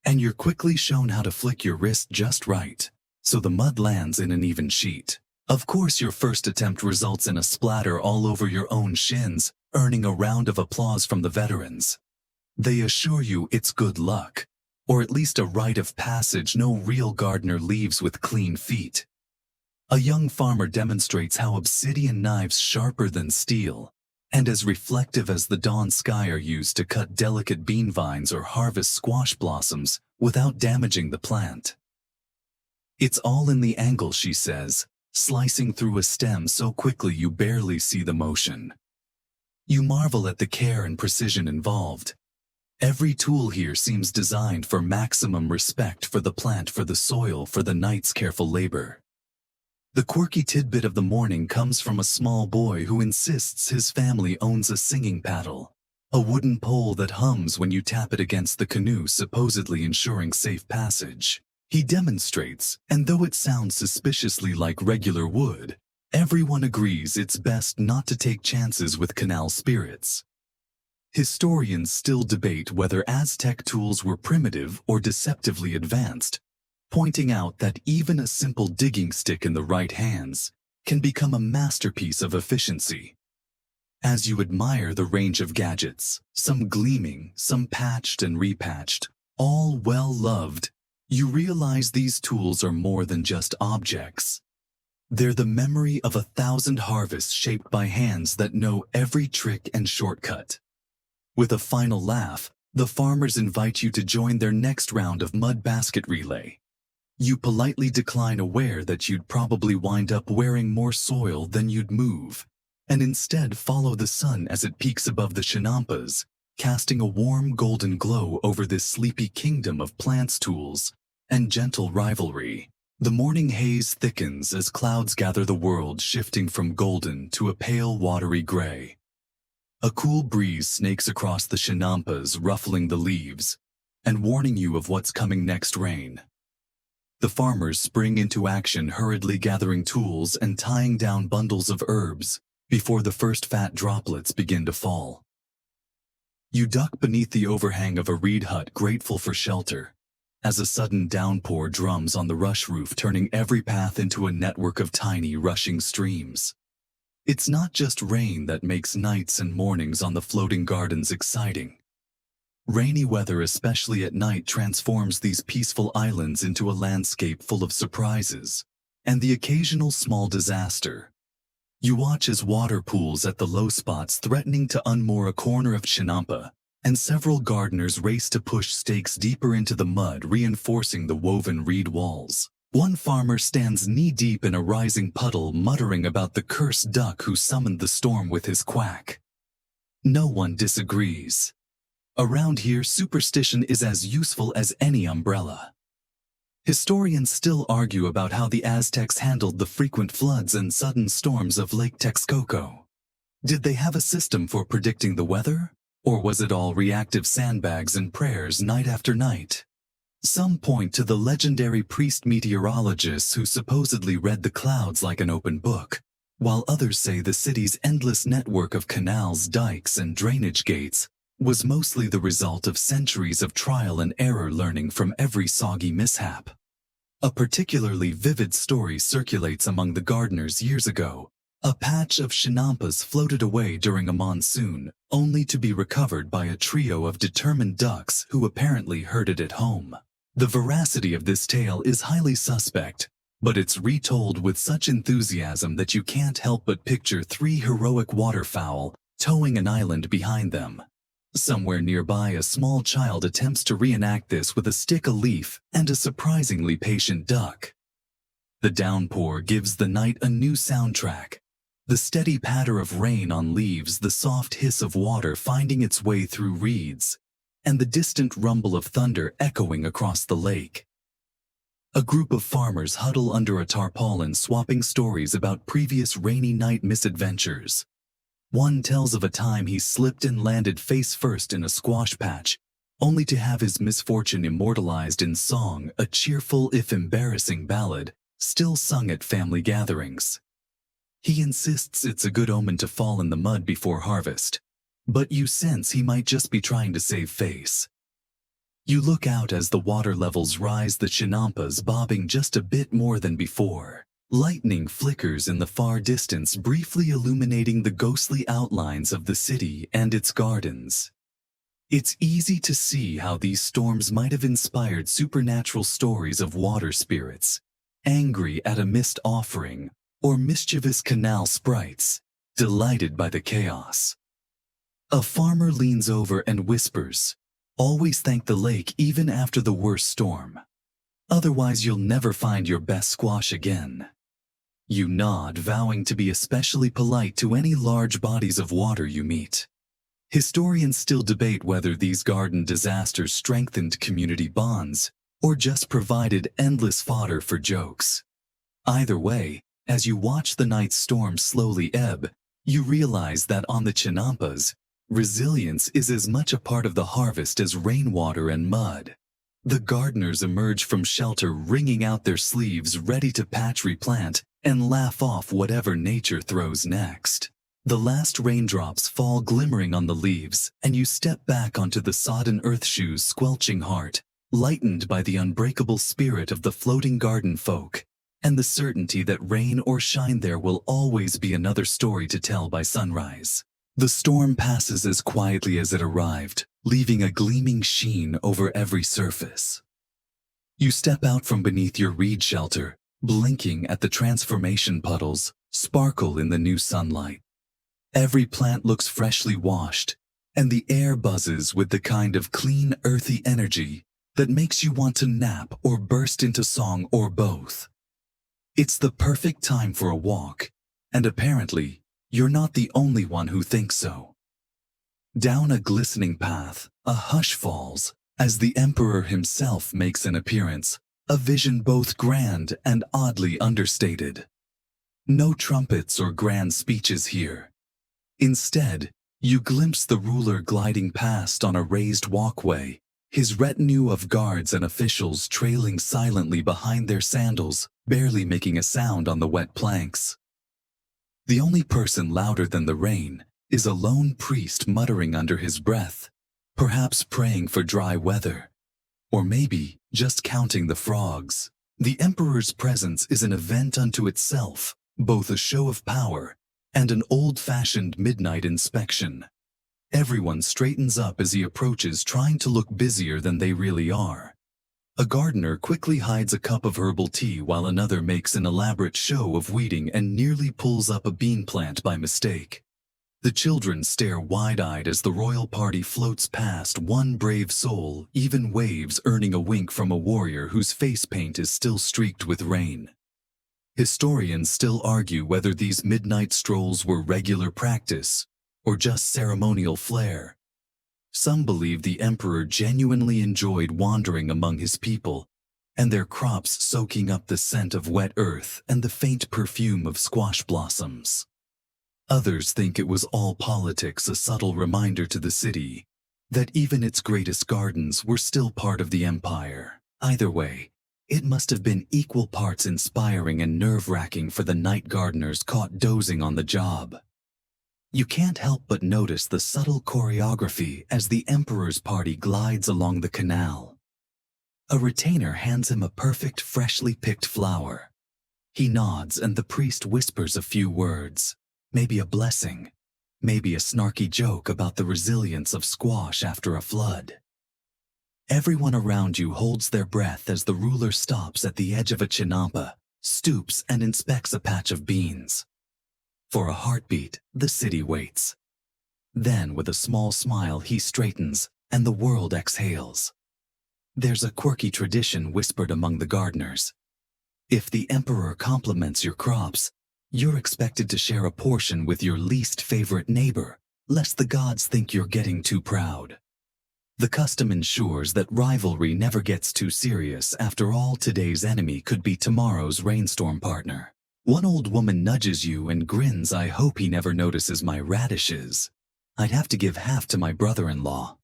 and you're quickly shown how to flick your wrist just right, so the mud lands in an even sheet. Of course, your first attempt results in a splatter all over your own shins, earning a round of applause from the veterans. They assure you it's good luck, or at least a rite of passage no real gardener leaves with clean feet. A young farmer demonstrates how obsidian knives sharper than steel and as reflective as the dawn sky are used to cut delicate bean vines or harvest squash blossoms without damaging the plant. It's all in the angle, she says, slicing through a stem so quickly you barely see the motion. You marvel at the care and precision involved. Every tool here seems designed for maximum respect for the plant, for the soil, for the night's careful labor. The quirky tidbit of the morning comes from a small boy who insists his family owns a singing paddle, a wooden pole that hums when you tap it against the canoe, supposedly ensuring safe passage. He demonstrates, and though it sounds suspiciously like regular wood, everyone agrees it's best not to take chances with canal spirits. Historians still debate whether Aztec tools were primitive or deceptively advanced, pointing out that even a simple digging stick in the right hands can become a masterpiece of efficiency. As you admire the range of gadgets, some gleaming, some patched and repatched, all well-loved, you realize these tools are more than just objects. They're the memory of 1,000 harvests shaped by hands that know every trick and shortcut. With a final laugh, the farmers invite you to join their next round of mud basket relay. You politely decline, aware that you'd probably wind up wearing more soil than you'd move, and instead follow the sun as it peaks above the Chinampas, casting a warm golden glow over this sleepy kingdom of plants, tools, and gentle rivalry. The morning haze thickens as clouds gather, the world shifting from golden to a pale watery gray. A cool breeze snakes across the Chinampas, ruffling the leaves and warning you of what's coming next: rain. The farmers spring into action, hurriedly gathering tools and tying down bundles of herbs before the first fat droplets begin to fall. You duck beneath the overhang of a reed hut, grateful for shelter, as a sudden downpour drums on the rush roof, turning every path into a network of tiny rushing streams. It's not just rain that makes nights and mornings on the floating gardens exciting. Rainy weather, especially at night, transforms these peaceful islands into a landscape full of surprises and the occasional small disaster. You watch as water pools at the low spots threatening to unmoor a corner of Chinampa, and several gardeners race to push stakes deeper into the mud, reinforcing the woven reed walls. One farmer stands knee-deep in a rising puddle, muttering about the cursed duck who summoned the storm with his quack. No one disagrees. Around here, superstition is as useful as any umbrella. Historians still argue about how the Aztecs handled the frequent floods and sudden storms of Lake Texcoco. Did they have a system for predicting the weather? Or was it all reactive sandbags and prayers night after night? Some point to the legendary priest meteorologists who supposedly read the clouds like an open book, while others say the city's endless network of canals, dikes, and drainage gates was mostly the result of centuries of trial and error, learning from every soggy mishap. A particularly vivid story circulates among the gardeners years ago. A patch of Chinampas floated away during a monsoon, only to be recovered by a trio of determined ducks who apparently heard it at home. The veracity of this tale is highly suspect, but it's retold with such enthusiasm that you can't help but picture three heroic waterfowl towing an island behind them. Somewhere nearby, a small child attempts to reenact this with a stick, a leaf, and a surprisingly patient duck. The downpour gives the night a new soundtrack. The steady patter of rain on leaves, the soft hiss of water finding its way through reeds, and the distant rumble of thunder echoing across the lake. A group of farmers huddle under a tarpaulin, swapping stories about previous rainy night misadventures. One tells of a time he slipped and landed face first in a squash patch, only to have his misfortune immortalized in song, a cheerful if embarrassing ballad, still sung at family gatherings. He insists it's a good omen to fall in the mud before harvest, but you sense he might just be trying to save face. You look out as the water levels rise, the Chinampas bobbing just a bit more than before. Lightning flickers in the far distance, briefly illuminating the ghostly outlines of the city and its gardens. It's easy to see how these storms might have inspired supernatural stories of water spirits, angry at a missed offering, or mischievous canal sprites, delighted by the chaos. A farmer leans over and whispers, "Always thank the lake even after the worst storm. Otherwise you'll never find your best squash again." You nod, vowing to be especially polite to any large bodies of water you meet. Historians still debate whether these garden disasters strengthened community bonds or just provided endless fodder for jokes. Either way, as you watch the night's storm slowly ebb, you realize that on the Chinampas, resilience is as much a part of the harvest as rainwater and mud. The gardeners emerge from shelter wringing out their sleeves, ready to patch, replant, and laugh off whatever nature throws next. The last raindrops fall glimmering on the leaves, and you step back onto the sodden earth shoes, squelching heart, lightened by the unbreakable spirit of the floating garden folk, and the certainty that rain or shine there will always be another story to tell by sunrise. The storm passes as quietly as it arrived, leaving a gleaming sheen over every surface. You step out from beneath your reed shelter, blinking at the transformation puddles sparkle in the new sunlight. Every plant looks freshly washed, and the air buzzes with the kind of clean, earthy energy that makes you want to nap or burst into song, or both. It's the perfect time for a walk, and apparently, you're not the only one who thinks so. Down a glistening path, a hush falls as the Emperor himself makes an appearance, a vision both grand and oddly understated. No trumpets or grand speeches here. Instead, you glimpse the ruler gliding past on a raised walkway, his retinue of guards and officials trailing silently behind their sandals, barely making a sound on the wet planks. The only person louder than the rain is a lone priest muttering under his breath, perhaps praying for dry weather, or maybe just counting the frogs. The Emperor's presence is an event unto itself, both a show of power and an old-fashioned midnight inspection. Everyone straightens up as he approaches, trying to look busier than they really are. A gardener quickly hides a cup of herbal tea while another makes an elaborate show of weeding and nearly pulls up a bean plant by mistake. The children stare wide-eyed as the royal party floats past, one brave soul even waves, earning a wink from a warrior whose face paint is still streaked with rain. Historians still argue whether these midnight strolls were regular practice or just ceremonial flair. Some believe the Emperor genuinely enjoyed wandering among his people and their crops, soaking up the scent of wet earth and the faint perfume of squash blossoms. Others think it was all politics, a subtle reminder to the city that even its greatest gardens were still part of the empire. Either way, it must have been equal parts inspiring and nerve-wracking for the night gardeners caught dozing on the job. You can't help but notice the subtle choreography as the Emperor's party glides along the canal. A retainer hands him a perfect, freshly picked flower. He nods and the priest whispers a few words, maybe a blessing, maybe a snarky joke about the resilience of squash after a flood. Everyone around you holds their breath as the ruler stops at the edge of a chinampa, stoops and inspects a patch of beans. For a heartbeat, the city waits. Then, with a small smile, he straightens, and the world exhales. There's a quirky tradition whispered among the gardeners. If the Emperor compliments your crops, you're expected to share a portion with your least favorite neighbor, lest the gods think you're getting too proud. The custom ensures that rivalry never gets too serious. After all, today's enemy could be tomorrow's rainstorm partner. One old woman nudges you and grins. "I hope he never notices my radishes. I'd have to give half to my brother-in-law."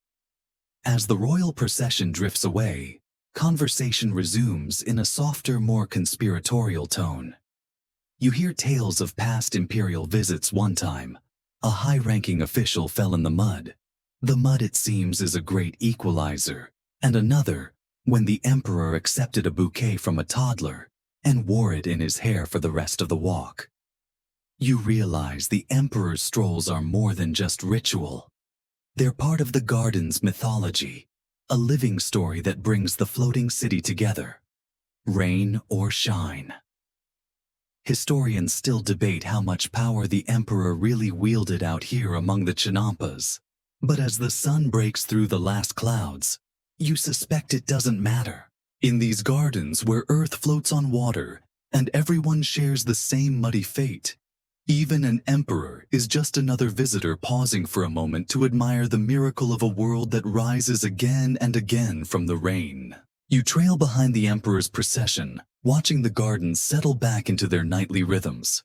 As the royal procession drifts away, conversation resumes in a softer, more conspiratorial tone. You hear tales of past imperial visits. One time, a high-ranking official fell in the mud. The mud, it seems, is a great equalizer. And another, when the Emperor accepted a bouquet from a toddler and wore it in his hair for the rest of the walk. You realize the Emperor's strolls are more than just ritual. They're part of the garden's mythology, a living story that brings the floating city together, rain or shine. Historians still debate how much power the emperor really wielded out here among the Chinampas. But as the sun breaks through the last clouds, you suspect it doesn't matter. In these gardens where earth floats on water and everyone shares the same muddy fate, even an emperor is just another visitor pausing for a moment to admire the miracle of a world that rises again and again from the rain. You trail behind the emperor's procession, watching the gardens settle back into their nightly rhythms.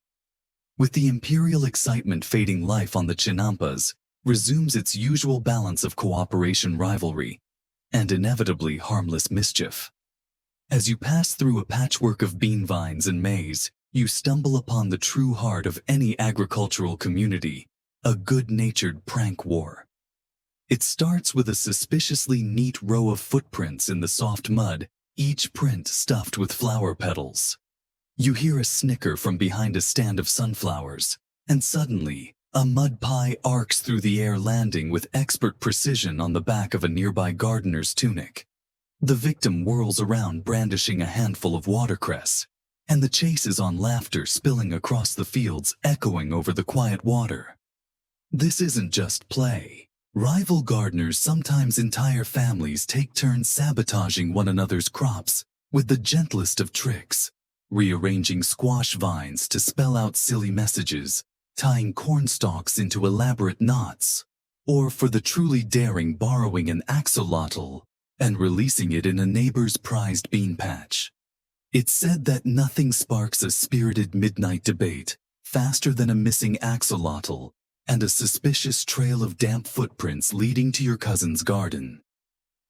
With the imperial excitement fading, life on the Chinampas resumes its usual balance of cooperation, rivalry, and inevitably harmless mischief. As you pass through a patchwork of bean vines and maize, you stumble upon the true heart of any agricultural community, a good-natured prank war. It starts with a suspiciously neat row of footprints in the soft mud, each print stuffed with flower petals. You hear a snicker from behind a stand of sunflowers, and suddenly, a mud pie arcs through the air, landing with expert precision on the back of a nearby gardener's tunic. The victim whirls around brandishing a handful of watercress, and the chase is on, laughter spilling across the fields, echoing over the quiet water. This isn't just play. Rival gardeners, sometimes entire families, take turns sabotaging one another's crops with the gentlest of tricks, rearranging squash vines to spell out silly messages, tying corn stalks into elaborate knots, or for the truly daring, borrowing an axolotl and releasing it in a neighbor's prized bean patch. It's said that nothing sparks a spirited midnight debate faster than a missing axolotl and a suspicious trail of damp footprints leading to your cousin's garden.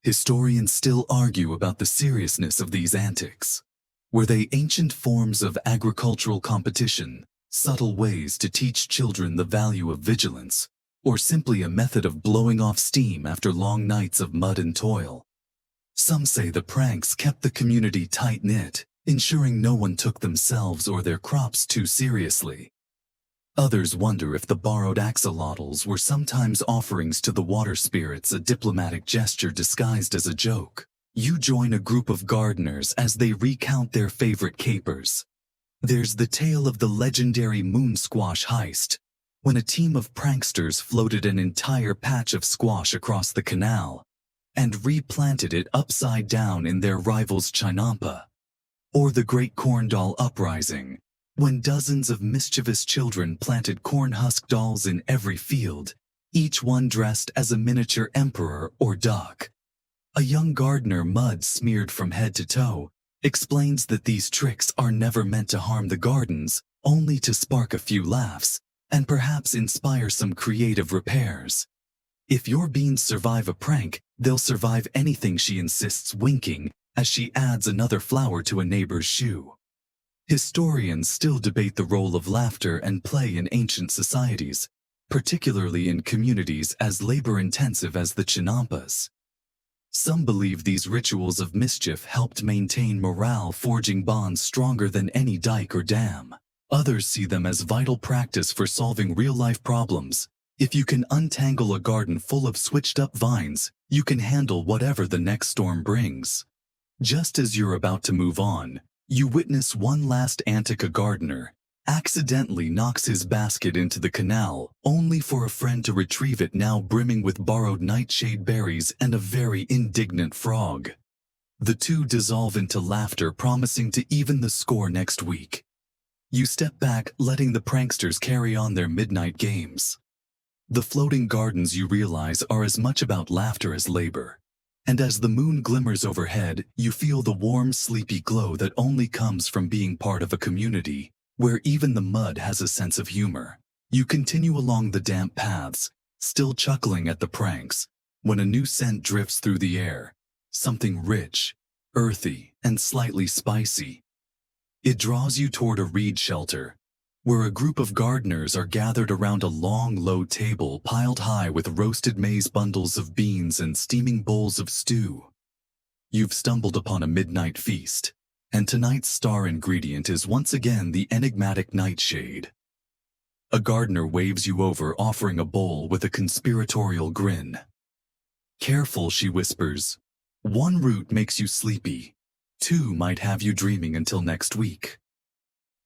Historians still argue about the seriousness of these antics. Were they ancient forms of agricultural competition, subtle ways to teach children the value of vigilance, or simply a method of blowing off steam after long nights of mud and toil? Some say the pranks kept the community tight-knit, ensuring no one took themselves or their crops too seriously. Others wonder if the borrowed axolotls were sometimes offerings to the water spirits, a diplomatic gesture disguised as a joke. You join a group of gardeners as they recount their favorite capers. There's the tale of the legendary moon squash heist, when a team of pranksters floated an entire patch of squash across the canal and replanted it upside down in their rival's Chinampa. Or the Great Corn Doll Uprising, when dozens of mischievous children planted corn husk dolls in every field, each one dressed as a miniature emperor or duck. A young gardener, mud smeared from head to toe, explains that these tricks are never meant to harm the gardens, only to spark a few laughs and perhaps inspire some creative repairs. If your beans survive a prank, they'll survive anything, she insists, winking as she adds another flower to a neighbor's shoe. Historians still debate the role of laughter and play in ancient societies, particularly in communities as labor-intensive as the Chinampas. Some believe these rituals of mischief helped maintain morale, forging bonds stronger than any dike or dam. Others see them as vital practice for solving real-life problems. If you can untangle a garden full of switched-up vines, you can handle whatever the next storm brings. Just as you're about to move on, you witness one last antic. A gardener accidentally knocks his basket into the canal, only for a friend to retrieve it, now brimming with borrowed nightshade berries and a very indignant frog. The two dissolve into laughter, promising to even the score next week. You step back, letting the pranksters carry on their midnight games. The floating gardens, you realize, are as much about laughter as labor. And as the moon glimmers overhead, you feel the warm, sleepy glow that only comes from being part of a community where even the mud has a sense of humor. You continue along the damp paths, still chuckling at the pranks, when a new scent drifts through the air, something rich, earthy, and slightly spicy. It draws you toward a reed shelter, where a group of gardeners are gathered around a long, low table piled high with roasted maize, bundles of beans, and steaming bowls of stew. You've stumbled upon a midnight feast, and tonight's star ingredient is once again the enigmatic nightshade. A gardener waves you over, offering a bowl with a conspiratorial grin. Careful, she whispers. One root makes you sleepy. Two might have you dreaming until next week.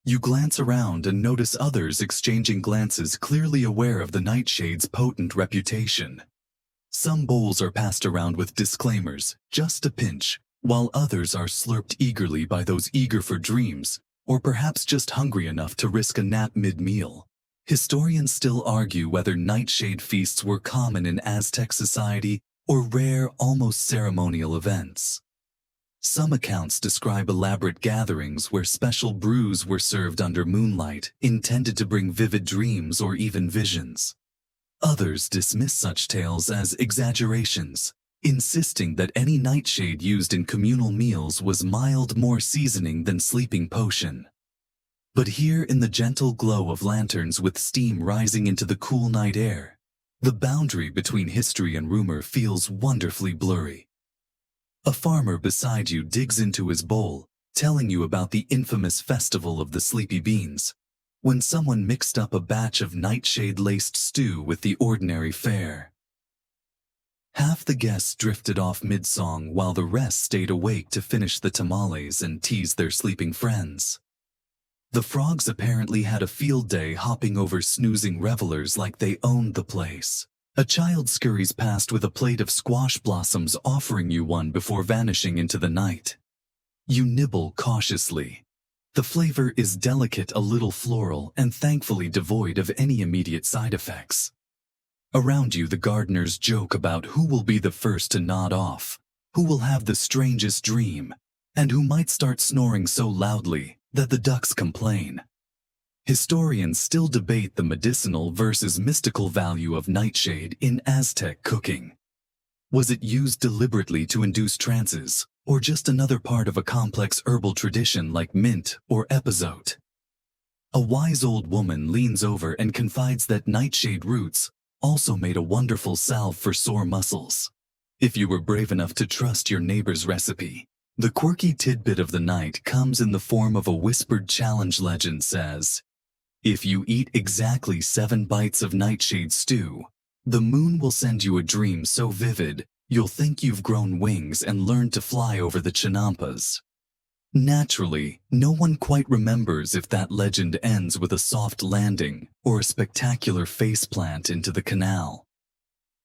You glance around and notice others exchanging glances, clearly aware of the Nightshade's potent reputation. Some bowls are passed around with disclaimers, just a pinch, while others are slurped eagerly by those eager for dreams, or perhaps just hungry enough to risk a nap mid-meal. Historians still argue whether Nightshade feasts were common in Aztec society or rare, almost ceremonial events. Some accounts describe elaborate gatherings where special brews were served under moonlight, intended to bring vivid dreams or even visions. Others dismiss such tales as exaggerations, insisting that any nightshade used in communal meals was mild, more seasoning than sleeping potion. But here, in the gentle glow of lanterns with steam rising into the cool night air, the boundary between history and rumor feels wonderfully blurry. A farmer beside you digs into his bowl, telling you about the infamous festival of the sleepy beans, when someone mixed up a batch of nightshade-laced stew with the ordinary fare. Half the guests drifted off mid-song while the rest stayed awake to finish the tamales and tease their sleeping friends. The frogs apparently had a field day, hopping over snoozing revelers like they owned the place. A child scurries past with a plate of squash blossoms, offering you one before vanishing into the night. You nibble cautiously. The flavor is delicate, a little floral, and thankfully devoid of any immediate side effects. Around you, the gardeners joke about who will be the first to nod off, who will have the strangest dream, and who might start snoring so loudly that the ducks complain. Historians still debate the medicinal versus mystical value of nightshade in Aztec cooking. Was it used deliberately to induce trances, or just another part of a complex herbal tradition like mint or epazote? A wise old woman leans over and confides that nightshade roots also made a wonderful salve for sore muscles. If you were brave enough to trust your neighbor's recipe. The quirky tidbit of the night comes in the form of a whispered challenge. Legend says, if you eat exactly 7 bites of nightshade stew, the moon will send you a dream so vivid, you'll think you've grown wings and learned to fly over the Chinampas. Naturally, no one quite remembers if that legend ends with a soft landing or a spectacular faceplant into the canal.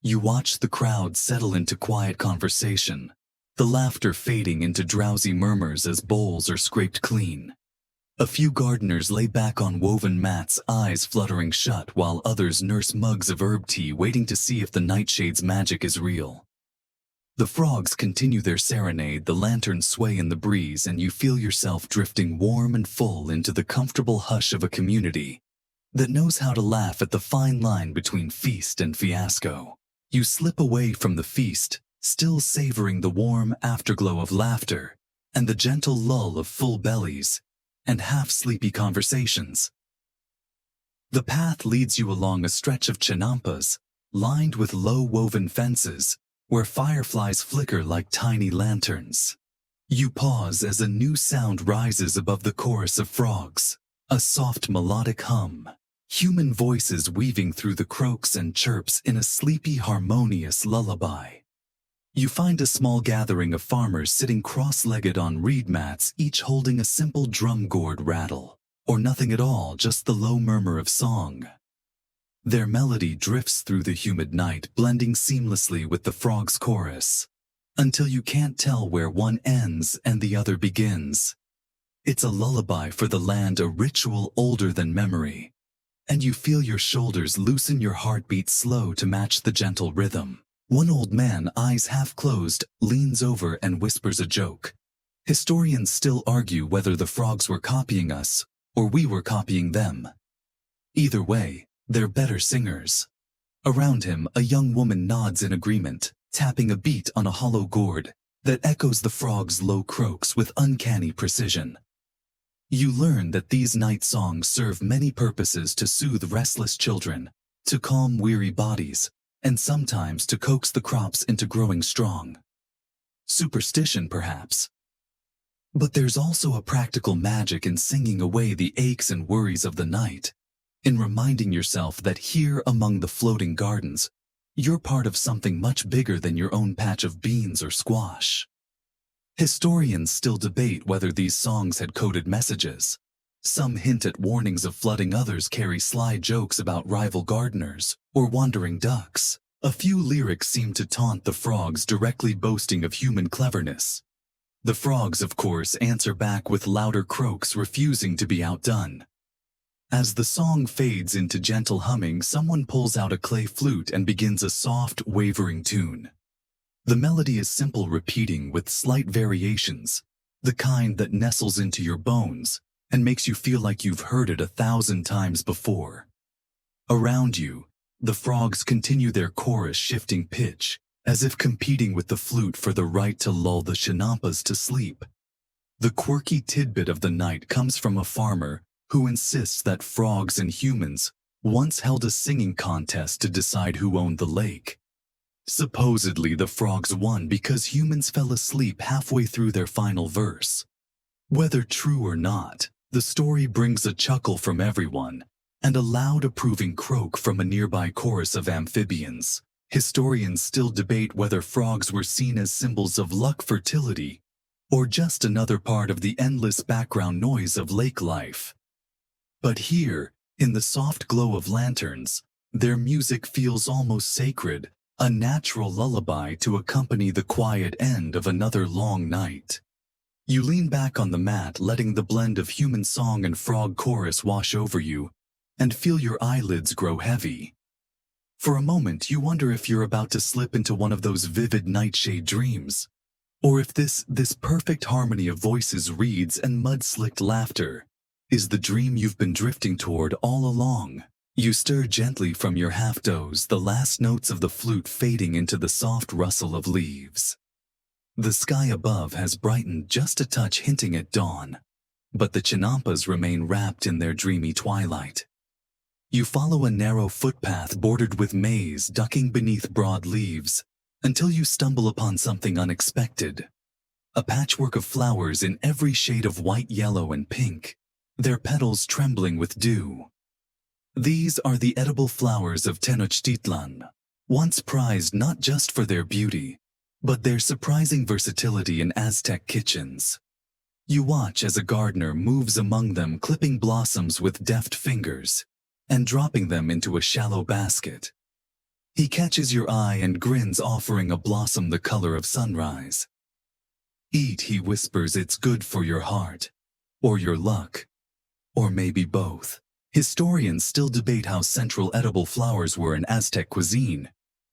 You watch the crowd settle into quiet conversation, the laughter fading into drowsy murmurs as bowls are scraped clean. A few gardeners lay back on woven mats, eyes fluttering shut, while others nurse mugs of herb tea, waiting to see if the nightshade's magic is real. The frogs continue their serenade, the lanterns sway in the breeze, and you feel yourself drifting warm and full into the comfortable hush of a community that knows how to laugh at the fine line between feast and fiasco. You slip away from the feast, still savoring the warm afterglow of laughter and the gentle lull of full bellies and half-sleepy conversations. The path leads you along a stretch of Chinampas, lined with low woven fences, where fireflies flicker like tiny lanterns. You pause as a new sound rises above the chorus of frogs, a soft melodic hum, human voices weaving through the croaks and chirps in a sleepy, harmonious lullaby. You find a small gathering of farmers sitting cross-legged on reed mats, each holding a simple drum gourd rattle, or nothing at all, just the low murmur of song. Their melody drifts through the humid night, blending seamlessly with the frogs' chorus, until you can't tell where one ends and the other begins. It's a lullaby for the land, a ritual older than memory, and you feel your shoulders loosen, your heartbeat slow to match the gentle rhythm. One old man, eyes half closed, leans over and whispers a joke. Historians still argue whether the frogs were copying us or we were copying them. Either way, they're better singers. Around him, a young woman nods in agreement, tapping a beat on a hollow gourd that echoes the frogs' low croaks with uncanny precision. You learn that these night songs serve many purposes: to soothe restless children, to calm weary bodies, and sometimes to coax the crops into growing strong. Superstition, perhaps. But there's also a practical magic in singing away the aches and worries of the night. in reminding yourself that here among the floating gardens, you're part of something much bigger than your own patch of beans or squash. Historians still debate whether these songs had coded messages. Some hint at warnings of flooding, others carry sly jokes about rival gardeners or wandering ducks. A few lyrics seem to taunt the frogs, directly boasting of human cleverness. The frogs, of course, answer back with louder croaks, refusing to be outdone. As the song fades into gentle humming, someone pulls out a clay flute and begins a soft, wavering tune. The melody is simple, repeating with slight variations, the kind that nestles into your bones and makes you feel like you've heard it 1,000 times before. Around you, the frogs continue their chorus, shifting pitch, as if competing with the flute for the right to lull the Chinampas to sleep. The quirky tidbit of the night comes from a farmer who insists that frogs and humans once held a singing contest to decide who owned the lake. Supposedly, the frogs won because humans fell asleep halfway through their final verse. Whether true or not, the story brings a chuckle from everyone and a loud approving croak from a nearby chorus of amphibians. Historians still debate whether frogs were seen as symbols of luck, fertility, or just another part of the endless background noise of lake life. But here, in the soft glow of lanterns, their music feels almost sacred, a natural lullaby to accompany the quiet end of another long night. You lean back on the mat, letting the blend of human song and frog chorus wash over you, and feel your eyelids grow heavy. For a moment, you wonder if you're about to slip into one of those vivid Nightshade dreams, or if this perfect harmony of voices, reeds, and mud-slicked laughter is the dream you've been drifting toward all along. You stir gently from your half-doze, the last notes of the flute fading into the soft rustle of leaves. The sky above has brightened just a touch, hinting at dawn, but the Chinampas remain wrapped in their dreamy twilight. You follow a narrow footpath bordered with maize, ducking beneath broad leaves, until you stumble upon something unexpected. A patchwork of flowers in every shade of white, yellow, and pink, their petals trembling with dew. These are the edible flowers of Tenochtitlan, once prized not just for their beauty, but their surprising versatility in Aztec kitchens. You watch as a gardener moves among them, clipping blossoms with deft fingers and dropping them into a shallow basket. He catches your eye and grins, offering a blossom the color of sunrise. "Eat," he whispers, "it's good for your heart, or your luck, or maybe both." Historians still debate how central edible flowers were in Aztec cuisine.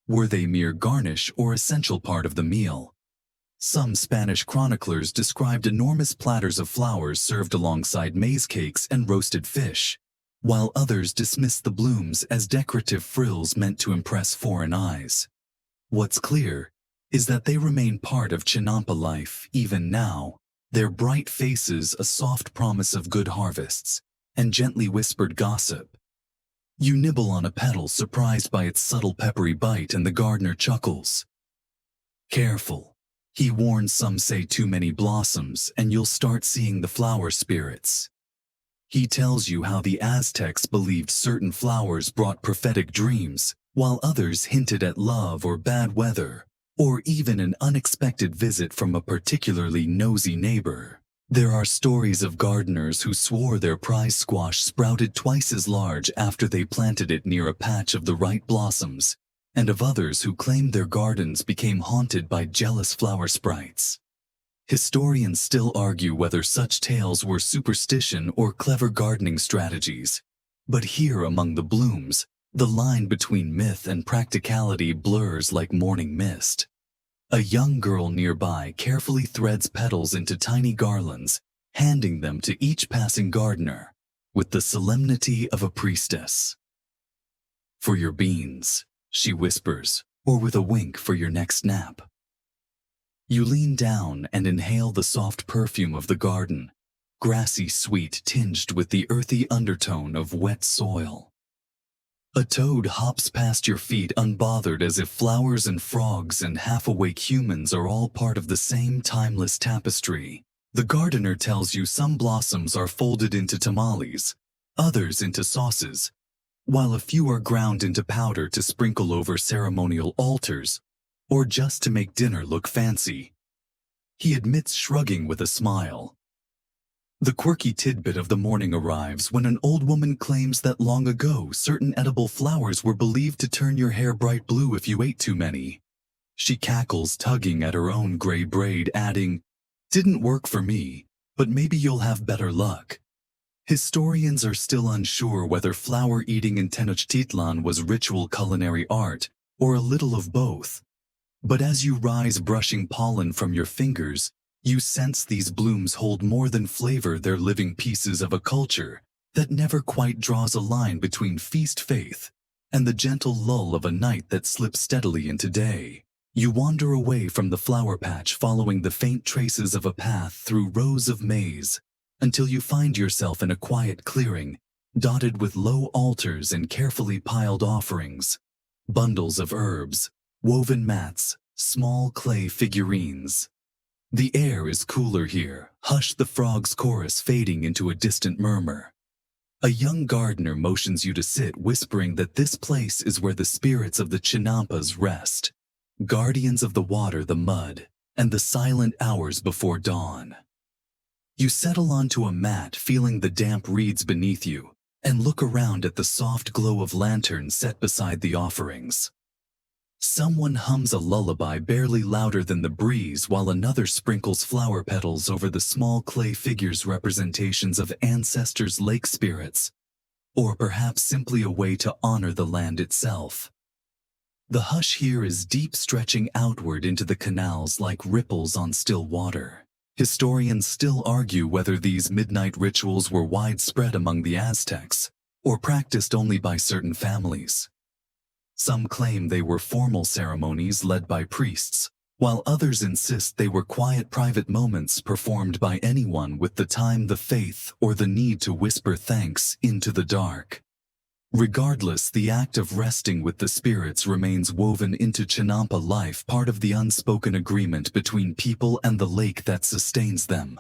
Were they mere garnish or essential part of the meal? Some Spanish chroniclers described enormous platters of flowers served alongside maize cakes and roasted fish, while others dismissed the blooms as decorative frills meant to impress foreign eyes. What's clear is that they remain part of Chinampa life even now, their bright faces a soft promise of good harvests and gently whispered gossip. You nibble on a petal, surprised by its subtle peppery bite, and the gardener chuckles. "Careful," he warns, "some say too many blossoms and you'll start seeing the flower spirits." He tells you how the Aztecs believed certain flowers brought prophetic dreams, while others hinted at love or bad weather, or even an unexpected visit from a particularly nosy neighbor. There are stories of gardeners who swore their prize squash sprouted twice as large after they planted it near a patch of the right blossoms, and of others who claimed their gardens became haunted by jealous flower sprites. Historians still argue whether such tales were superstition or clever gardening strategies, but here among the blooms, the line between myth and practicality blurs like morning mist. A young girl nearby carefully threads petals into tiny garlands, handing them to each passing gardener, with the solemnity of a priestess. "For your beans," she whispers, or with a wink, "for your next nap." You lean down and inhale the soft perfume of the garden, grassy sweet tinged with the earthy undertone of wet soil. A toad hops past your feet unbothered, as if flowers and frogs and half-awake humans are all part of the same timeless tapestry. The gardener tells you some blossoms are folded into tamales, others into sauces, while a few are ground into powder to sprinkle over ceremonial altars, or just to make dinner look fancy. He admits, shrugging with a smile. The quirky tidbit of the morning arrives when an old woman claims that long ago certain edible flowers were believed to turn your hair bright blue if you ate too many. She cackles, tugging at her own gray braid, adding, "Didn't work for me, but maybe you'll have better luck." Historians are still unsure whether flower eating in Tenochtitlan was ritual culinary art, or a little of both. But as you rise brushing pollen from your fingers, you sense these blooms hold more than flavor. They're living pieces of a culture that never quite draws a line between feast faith and the gentle lull of a night that slips steadily into day. You wander away from the flower patch, following the faint traces of a path through rows of maize, until you find yourself in a quiet clearing, dotted with low altars and carefully piled offerings, bundles of herbs, woven mats, small clay figurines. The air is cooler here, "Hush," the frog's chorus fading into a distant murmur. A young gardener motions you to sit, whispering that this place is where the spirits of the Chinampas rest, guardians of the water, the mud, and the silent hours before dawn. You settle onto a mat, feeling the damp reeds beneath you, and look around at the soft glow of lanterns set beside the offerings. Someone hums a lullaby barely louder than the breeze, while another sprinkles flower petals over the small clay figures, representations of ancestors, lake spirits, or perhaps simply a way to honor the land itself. The hush here is deep, stretching outward into the canals like ripples on still water. Historians still argue whether these midnight rituals were widespread among the Aztecs, or practiced only by certain families. Some claim they were formal ceremonies led by priests, while others insist they were quiet, private moments performed by anyone with the time, the faith, or the need to whisper thanks into the dark. Regardless, the act of resting with the spirits remains woven into Chinampa life, part of the unspoken agreement between people and the lake that sustains them.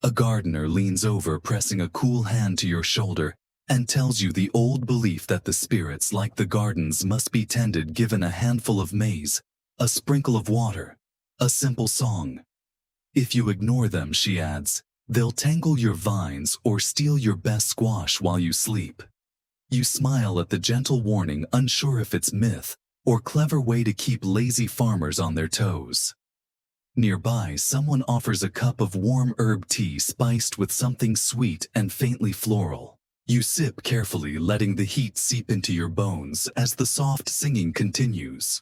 A gardener leans over, pressing a cool hand to your shoulder, and tells you the old belief that the spirits, like the gardens, must be tended. Given a handful of maize, a sprinkle of water, a simple song. If you ignore them, she adds, they'll tangle your vines or steal your best squash while you sleep. You smile at the gentle warning, unsure if it's myth or clever way to keep lazy farmers on their toes. Nearby, someone offers a cup of warm herb tea spiced with something sweet and faintly floral. You sip carefully, letting the heat seep into your bones as the soft singing continues.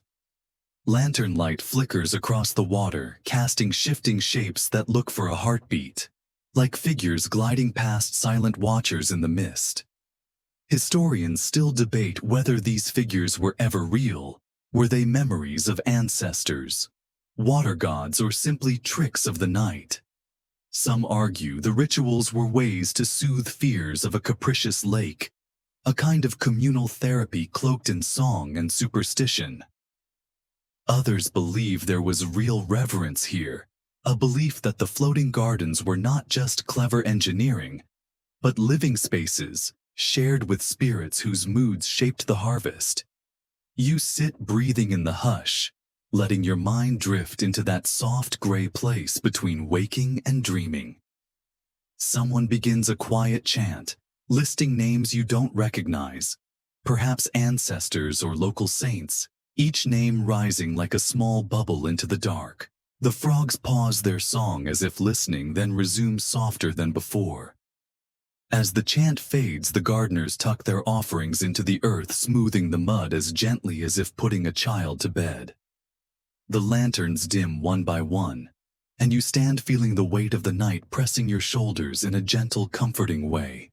Lantern light flickers across the water, casting shifting shapes that look for a heartbeat, like figures gliding past, silent watchers in the mist. Historians still debate whether these figures were ever real. Were they memories of ancestors, water gods, or simply tricks of the night? Some argue the rituals were ways to soothe fears of a capricious lake, a kind of communal therapy cloaked in song and superstition. Others believe there was real reverence here, a belief that the floating gardens were not just clever engineering, but living spaces shared with spirits whose moods shaped the harvest. You sit, breathing in the hush, letting your mind drift into that soft gray place between waking and dreaming. Someone begins a quiet chant, listing names you don't recognize, perhaps ancestors or local saints, each name rising like a small bubble into the dark. The frogs pause their song as if listening, then resume softer than before. As the chant fades, the gardeners tuck their offerings into the earth, smoothing the mud as gently as if putting a child to bed. The lanterns dim one by one, and you stand feeling the weight of the night pressing your shoulders in a gentle, comforting way.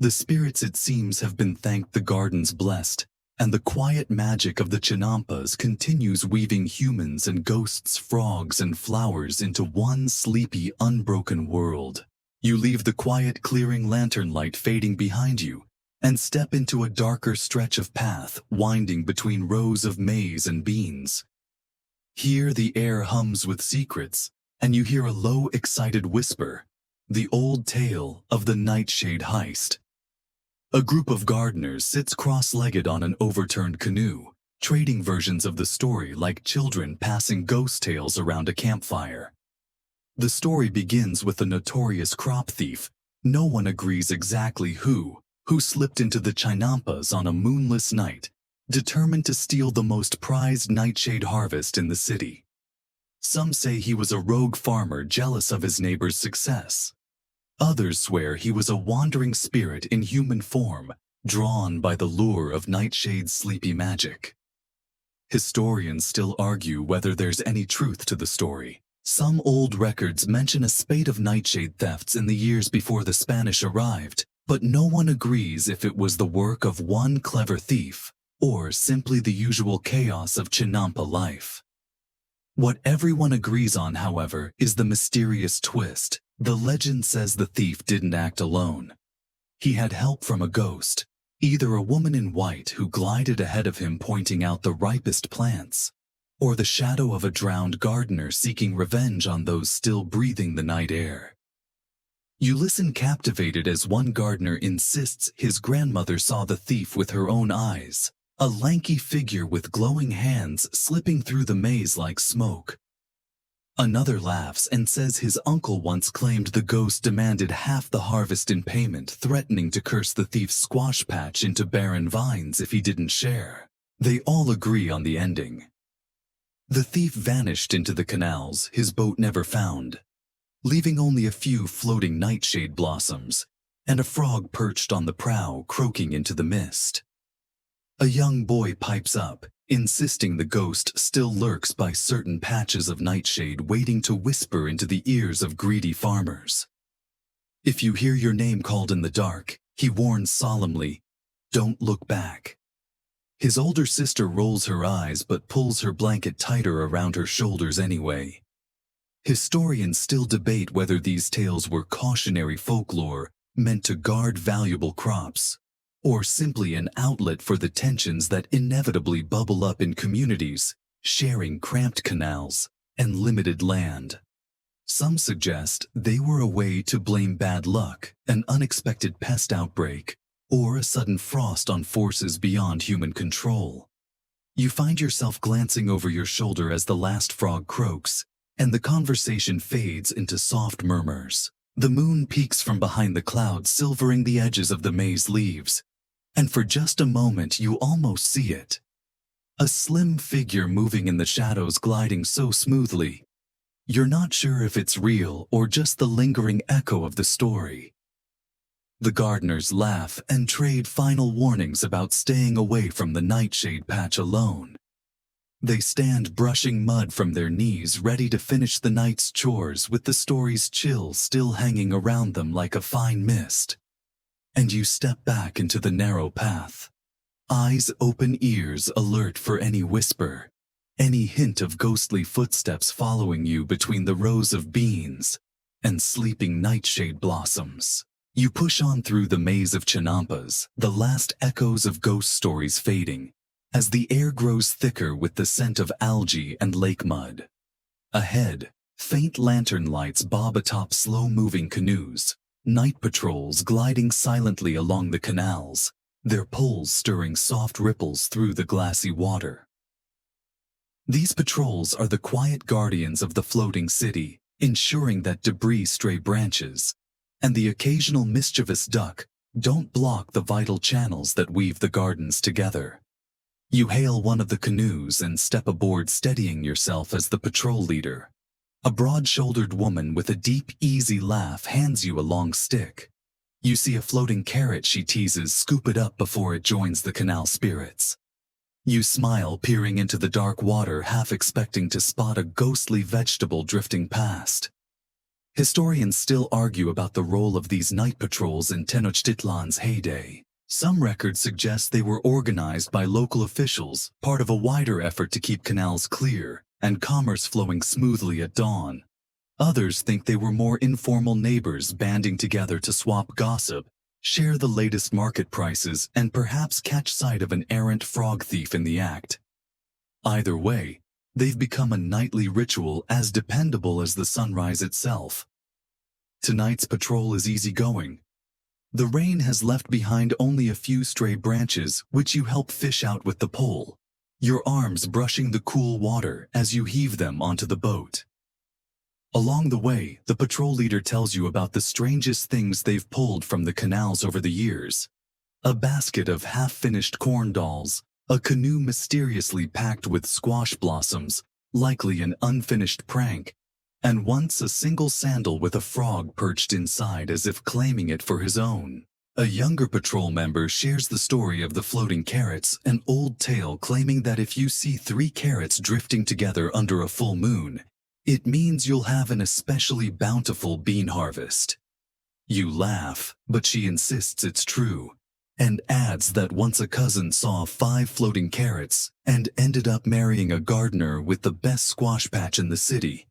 The spirits, it seems, have been thanked, the gardens blessed, and the quiet magic of the Chinampas continues, weaving humans and ghosts, frogs and flowers into one sleepy, unbroken world. You leave the quiet clearing, lantern light fading behind you, and step into a darker stretch of path winding between rows of maize and beans. Here the air hums with secrets, and you hear a low, excited whisper, the old tale of the Nightshade heist. A group of gardeners sits cross-legged on an overturned canoe, trading versions of the story like children passing ghost tales around a campfire. The story begins with a notorious crop thief. No one agrees exactly who slipped into the Chinampas on a moonless night, determined to steal the most prized nightshade harvest in the city. Some say he was a rogue farmer jealous of his neighbor's success. Others swear he was a wandering spirit in human form, drawn by the lure of Nightshade's sleepy magic. Historians still argue whether there's any truth to the story. Some old records mention a spate of nightshade thefts in the years before the Spanish arrived, but no one agrees if it was the work of one clever thief or simply the usual chaos of Chinampa life. What everyone agrees on, however, is the mysterious twist. The legend says the thief didn't act alone. He had help from a ghost, either a woman in white who glided ahead of him pointing out the ripest plants, or the shadow of a drowned gardener seeking revenge on those still breathing the night air. You listen captivated as one gardener insists his grandmother saw the thief with her own eyes, a lanky figure with glowing hands slipping through the maze like smoke. Another laughs and says his uncle once claimed the ghost demanded half the harvest in payment, threatening to curse the thief's squash patch into barren vines if he didn't share. They all agree on the ending. The thief vanished into the canals, his boat never found, leaving only a few floating nightshade blossoms and a frog perched on the prow croaking into the mist. A young boy pipes up, insisting the ghost still lurks by certain patches of nightshade waiting to whisper into the ears of greedy farmers. If you hear your name called in the dark, he warns solemnly, don't look back. His older sister rolls her eyes but pulls her blanket tighter around her shoulders anyway. Historians still debate whether these tales were cautionary folklore meant to guard valuable crops, or simply an outlet for the tensions that inevitably bubble up in communities sharing cramped canals and limited land. Some suggest they were a way to blame bad luck, an unexpected pest outbreak, or a sudden frost on forces beyond human control. You find yourself glancing over your shoulder as the last frog croaks, and the conversation fades into soft murmurs. The moon peeks from behind the clouds, silvering the edges of the maze leaves, and for just a moment you almost see it. A slim figure moving in the shadows, gliding so smoothly. You're not sure if it's real or just the lingering echo of the story. The gardeners laugh and trade final warnings about staying away from the nightshade patch alone. They stand brushing mud from their knees, ready to finish the night's chores with the story's chill still hanging around them like a fine mist. And you step back into the narrow path. Eyes open, ears alert for any whisper, any hint of ghostly footsteps following you between the rows of beans and sleeping nightshade blossoms. You push on through the maze of Chinampas, the last echoes of ghost stories fading, as the air grows thicker with the scent of algae and lake mud. Ahead, faint lantern lights bob atop slow-moving canoes, night patrols gliding silently along the canals, their poles stirring soft ripples through the glassy water. These patrols are the quiet guardians of the floating city, ensuring that debris, stray branches, and the occasional mischievous duck don't block the vital channels that weave the gardens together. You hail one of the canoes and step aboard, steadying yourself as the patrol leader. A broad-shouldered woman with a deep, easy laugh hands you a long stick. You see a floating carrot she teases, scoop it up before it joins the canal spirits. You smile, peering into the dark water, half expecting to spot a ghostly vegetable drifting past. Historians still argue about the role of these night patrols in Tenochtitlan's heyday. Some records suggest they were organized by local officials, part of a wider effort to keep canals clear and commerce flowing smoothly at dawn. Others think they were more informal neighbors banding together to swap gossip, share the latest market prices, and perhaps catch sight of an errant frog thief in the act. Either way, they've become a nightly ritual as dependable as the sunrise itself. Tonight's patrol is easygoing. The rain has left behind only a few stray branches which you help fish out with the pole, your arms brushing the cool water as you heave them onto the boat. Along the way, the patrol leader tells you about the strangest things they've pulled from the canals over the years. A basket of half-finished corn dolls, a canoe mysteriously packed with squash blossoms, likely an unfinished prank, and once a single sandal with a frog perched inside as if claiming it for his own. A younger patrol member shares the story of the floating carrots, an old tale claiming that if you see 3 carrots drifting together under a full moon, it means you'll have an especially bountiful bean harvest. You laugh, but she insists it's true, and adds that once a cousin saw 5 floating carrots and ended up marrying a gardener with the best squash patch in the city.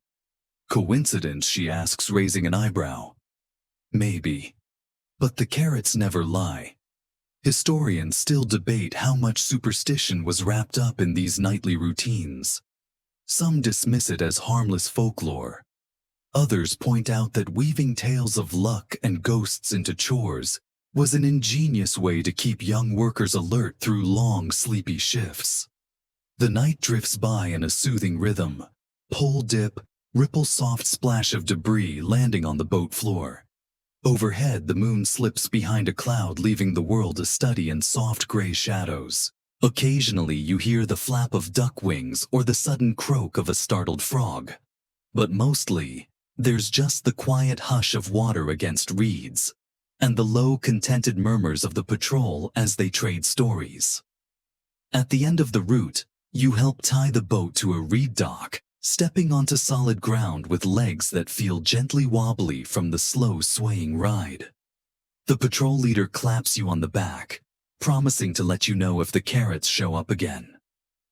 Coincidence, she asks, raising an eyebrow. Maybe. But the carrots never lie. Historians still debate how much superstition was wrapped up in these nightly routines. Some dismiss it as harmless folklore. Others point out that weaving tales of luck and ghosts into chores was an ingenious way to keep young workers alert through long, sleepy shifts. The night drifts by in a soothing rhythm. Pole dip, ripple, soft splash of debris landing on the boat floor. Overhead, the moon slips behind a cloud, leaving the world a study in soft gray shadows. Occasionally, you hear the flap of duck wings or the sudden croak of a startled frog. But mostly, there's just the quiet hush of water against reeds, and the low, contented murmurs of the patrol as they trade stories. At the end of the route, you help tie the boat to a reed dock, stepping onto solid ground with legs that feel gently wobbly from the slow, swaying ride. The patrol leader claps you on the back, promising to let you know if the carrots show up again.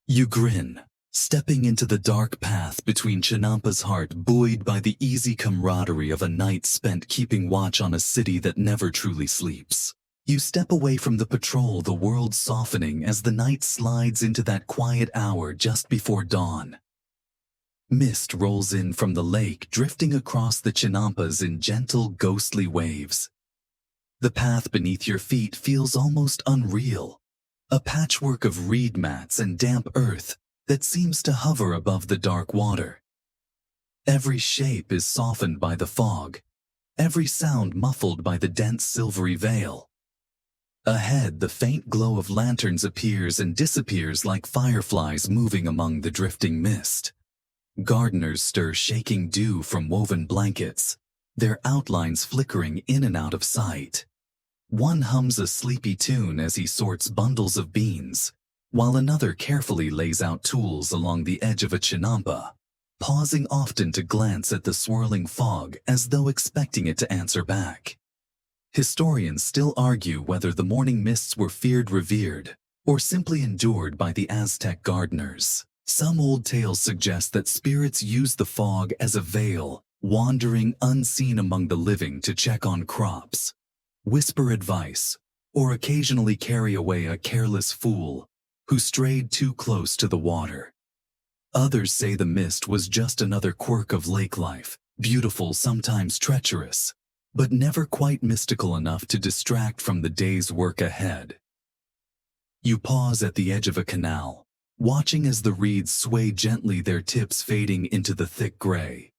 You grin, stepping into the dark path between Chinampas' heart, buoyed by the easy camaraderie of a night spent keeping watch on a city that never truly sleeps. You step away from the patrol, the world softening as the night slides into that quiet hour just before dawn. Mist rolls in from the lake, drifting across the Chinampas in gentle, ghostly waves. The path beneath your feet feels almost unreal, a patchwork of reed mats and damp earth that seems to hover above the dark water. Every shape is softened by the fog, every sound muffled by the dense silvery veil. Ahead, the faint glow of lanterns appears and disappears like fireflies moving among the drifting mist. Gardeners stir shaking dew from woven blankets, their outlines flickering in and out of sight. One hums a sleepy tune as he sorts bundles of beans, while another carefully lays out tools along the edge of a chinampa, pausing often to glance at the swirling fog as though expecting it to answer back. Historians still argue whether the morning mists were feared, revered, or simply endured by the Aztec gardeners. Some old tales suggest that spirits used the fog as a veil, wandering unseen among the living to check on crops, whisper advice, or occasionally carry away a careless fool who strayed too close to the water. Others say the mist was just another quirk of lake life, beautiful, sometimes treacherous, but never quite mystical enough to distract from the day's work ahead. You pause at the edge of a canal, watching as the reeds sway gently, their tips fading into the thick gray.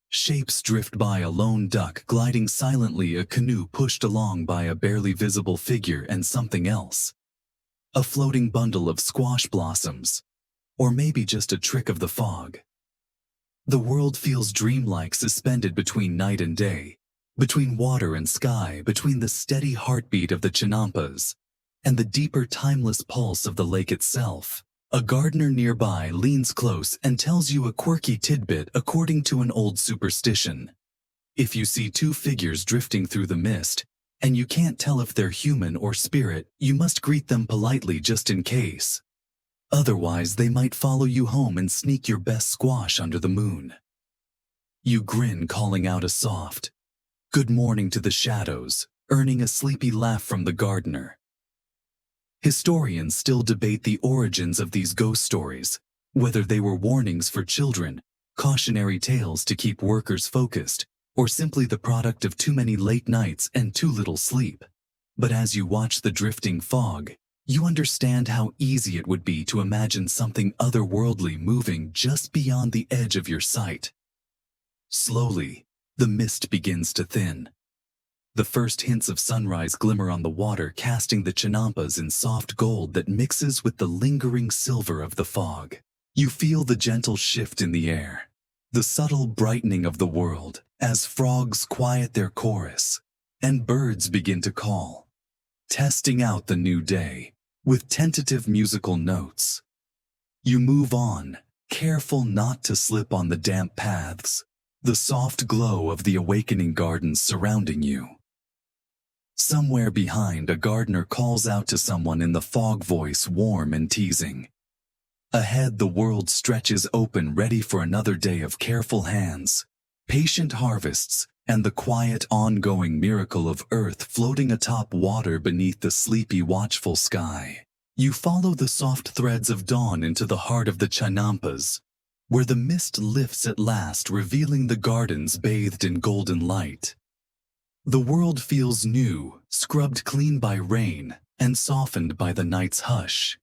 Shapes drift by, a lone duck gliding silently, a canoe pushed along by a barely visible figure, and something else. A floating bundle of squash blossoms, or maybe just a trick of the fog. The world feels dreamlike, suspended between night and day, between water and sky, between the steady heartbeat of the Chinampas and the deeper, timeless pulse of the lake itself. A gardener nearby leans close and tells you a quirky tidbit according to an old superstition. If you see 2 figures drifting through the mist, and you can't tell if they're human or spirit, you must greet them politely just in case. Otherwise, they might follow you home and sneak your best squash under the moon. You grin, calling out a soft good morning to the shadows, earning a sleepy laugh from the gardener. Historians still debate the origins of these ghost stories, whether they were warnings for children, cautionary tales to keep workers focused, or simply the product of too many late nights and too little sleep. But as you watch the drifting fog, you understand how easy it would be to imagine something otherworldly moving just beyond the edge of your sight. Slowly, the mist begins to thin. The first hints of sunrise glimmer on the water, casting the Chinampas in soft gold that mixes with the lingering silver of the fog. You feel the gentle shift in the air, the subtle brightening of the world as frogs quiet their chorus and birds begin to call, testing out the new day with tentative musical notes. You move on, careful not to slip on the damp paths, the soft glow of the awakening gardens surrounding you. Somewhere behind, a gardener calls out to someone in the fog voice, warm and teasing. Ahead, the world stretches open, ready for another day of careful hands, patient harvests, and the quiet, ongoing miracle of earth floating atop water beneath the sleepy, watchful sky. You follow the soft threads of dawn into the heart of the Chinampas, where the mist lifts at last, revealing the gardens bathed in golden light. The world feels new, scrubbed clean by rain and softened by the night's hush.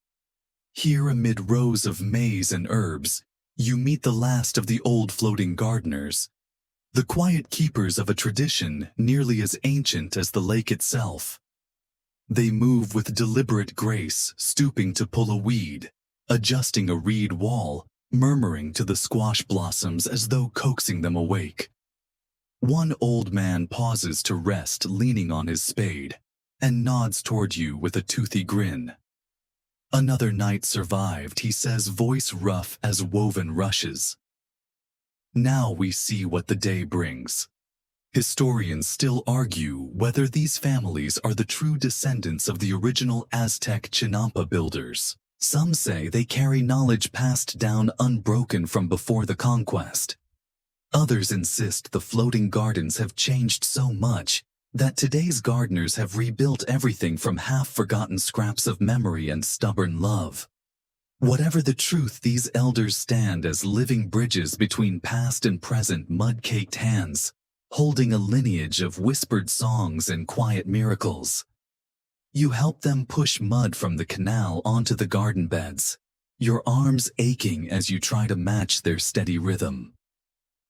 Here, amid rows of maize and herbs, you meet the last of the old floating gardeners, the quiet keepers of a tradition nearly as ancient as the lake itself. They move with deliberate grace, stooping to pull a weed, adjusting a reed wall, murmuring to the squash blossoms as though coaxing them awake. One old man pauses to rest, leaning on his spade, and nods toward you with a toothy grin. Another night survived, he says, voice rough as woven rushes. Now we see what the day brings. Historians still argue whether these families are the true descendants of the original Aztec Chinampa builders. Some say they carry knowledge passed down unbroken from before the conquest. Others insist the floating gardens have changed so much that today's gardeners have rebuilt everything from half-forgotten scraps of memory and stubborn love. Whatever the truth, these elders stand as living bridges between past and present, mud-caked hands, holding a lineage of whispered songs and quiet miracles. You help them push mud from the canal onto the garden beds, your arms aching as you try to match their steady rhythm.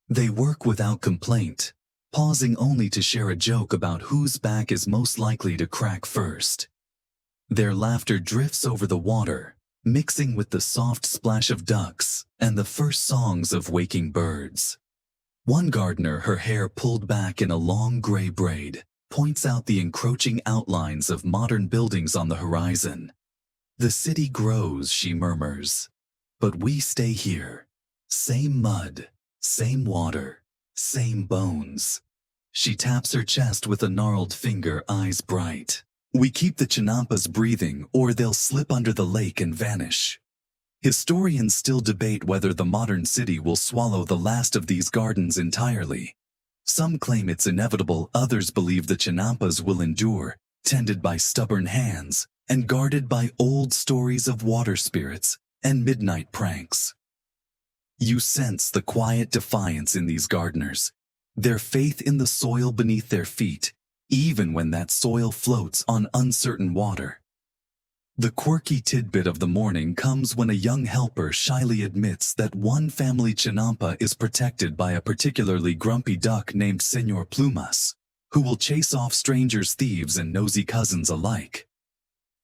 They work without complaint, pausing only to share a joke about whose back is most likely to crack first. Their laughter drifts over the water, mixing with the soft splash of ducks and the first songs of waking birds. One gardener, her hair pulled back in a long gray braid, points out the encroaching outlines of modern buildings on the horizon. The city grows, she murmurs, but we stay here. Same mud, same water, same bones. She taps her chest with a gnarled finger, eyes bright. We keep the Chinampas breathing, or they'll slip under the lake and vanish. Historians still debate whether the modern city will swallow the last of these gardens entirely. Some claim it's inevitable, others believe the Chinampas will endure, tended by stubborn hands and guarded by old stories of water spirits and midnight pranks. You sense the quiet defiance in these gardeners, their faith in the soil beneath their feet, even when that soil floats on uncertain water. The quirky tidbit of the morning comes when a young helper shyly admits that one family Chinampa is protected by a particularly grumpy duck named Señor Plumas, who will chase off strangers, thieves, and nosy cousins alike.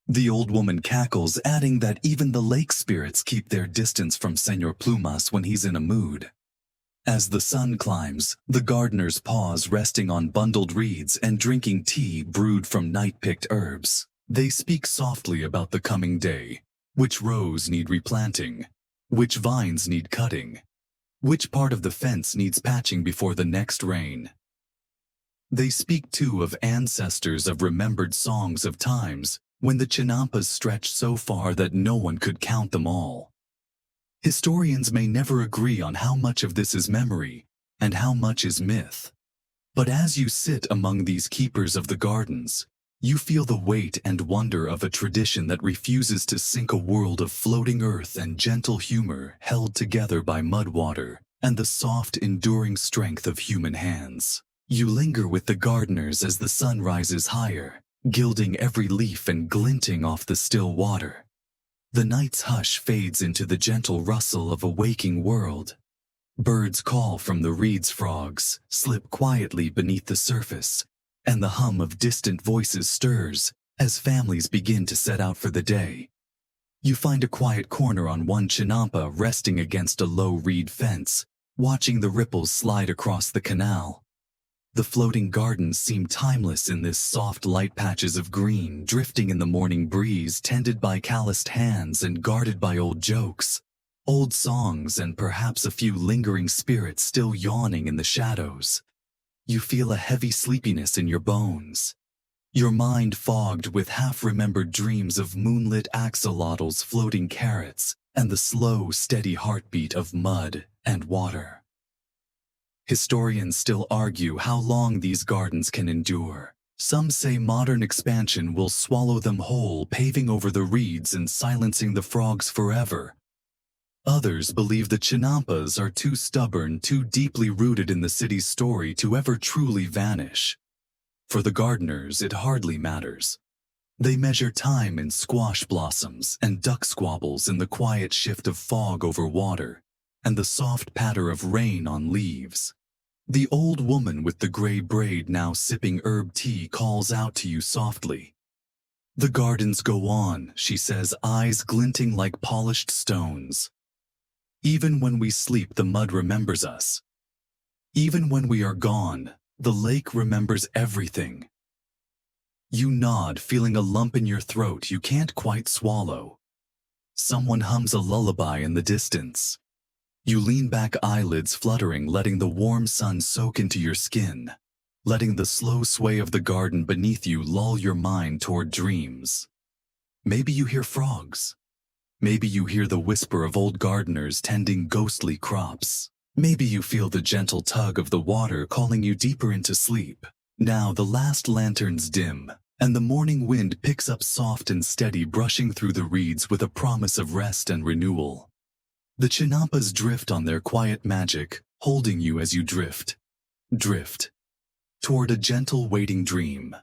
The old woman cackles, adding that even the lake spirits keep their distance from Señor Plumas when he's in a mood. As the sun climbs, the gardeners pause, resting on bundled reeds and drinking tea brewed from night-picked herbs. They speak softly about the coming day, which rows need replanting, which vines need cutting, which part of the fence needs patching before the next rain. They speak too of ancestors, of remembered songs, of times when the Chinampas stretched so far that no one could count them all. Historians may never agree on how much of this is memory and how much is myth. But as you sit among these keepers of the gardens, you feel the weight and wonder of a tradition that refuses to sink, a world of floating earth and gentle humor held together by mud, water, and the soft, enduring strength of human hands. You linger with the gardeners as the sun rises higher, gilding every leaf and glinting off the still water. The night's hush fades into the gentle rustle of a waking world. Birds call from the reeds, frogs slip quietly beneath the surface, and the hum of distant voices stirs as families begin to set out for the day. You find a quiet corner on one Chinampa resting against a low reed fence, watching the ripples slide across the canal. The floating gardens seem timeless in this soft light, patches of green drifting in the morning breeze, tended by calloused hands and guarded by old jokes, old songs, and perhaps a few lingering spirits still yawning in the shadows. You feel a heavy sleepiness in your bones, your mind fogged with half-remembered dreams of moonlit axolotls, floating carrots, and the slow, steady heartbeat of mud and water. Historians still argue how long these gardens can endure. Some say modern expansion will swallow them whole, paving over the reeds and silencing the frogs forever. Others believe the Chinampas are too stubborn, too deeply rooted in the city's story to ever truly vanish. For the gardeners, it hardly matters. They measure time in squash blossoms and duck squabbles, in the quiet shift of fog over water and the soft patter of rain on leaves. The old woman with the gray braid, now sipping herb tea, calls out to you softly. "The gardens go on," she says, eyes glinting like polished stones. "Even when we sleep, the mud remembers us. Even when we are gone, the lake remembers everything." You nod, feeling a lump in your throat you can't quite swallow. Someone hums a lullaby in the distance. You lean back, eyelids fluttering, letting the warm sun soak into your skin, letting the slow sway of the garden beneath you lull your mind toward dreams. Maybe you hear frogs. Maybe you hear the whisper of old gardeners tending ghostly crops. Maybe you feel the gentle tug of the water calling you deeper into sleep. Now the last lanterns dim, and the morning wind picks up soft and steady, brushing through the reeds with a promise of rest and renewal. The Chinampas drift on their quiet magic, holding you as you drift toward a gentle waiting dream.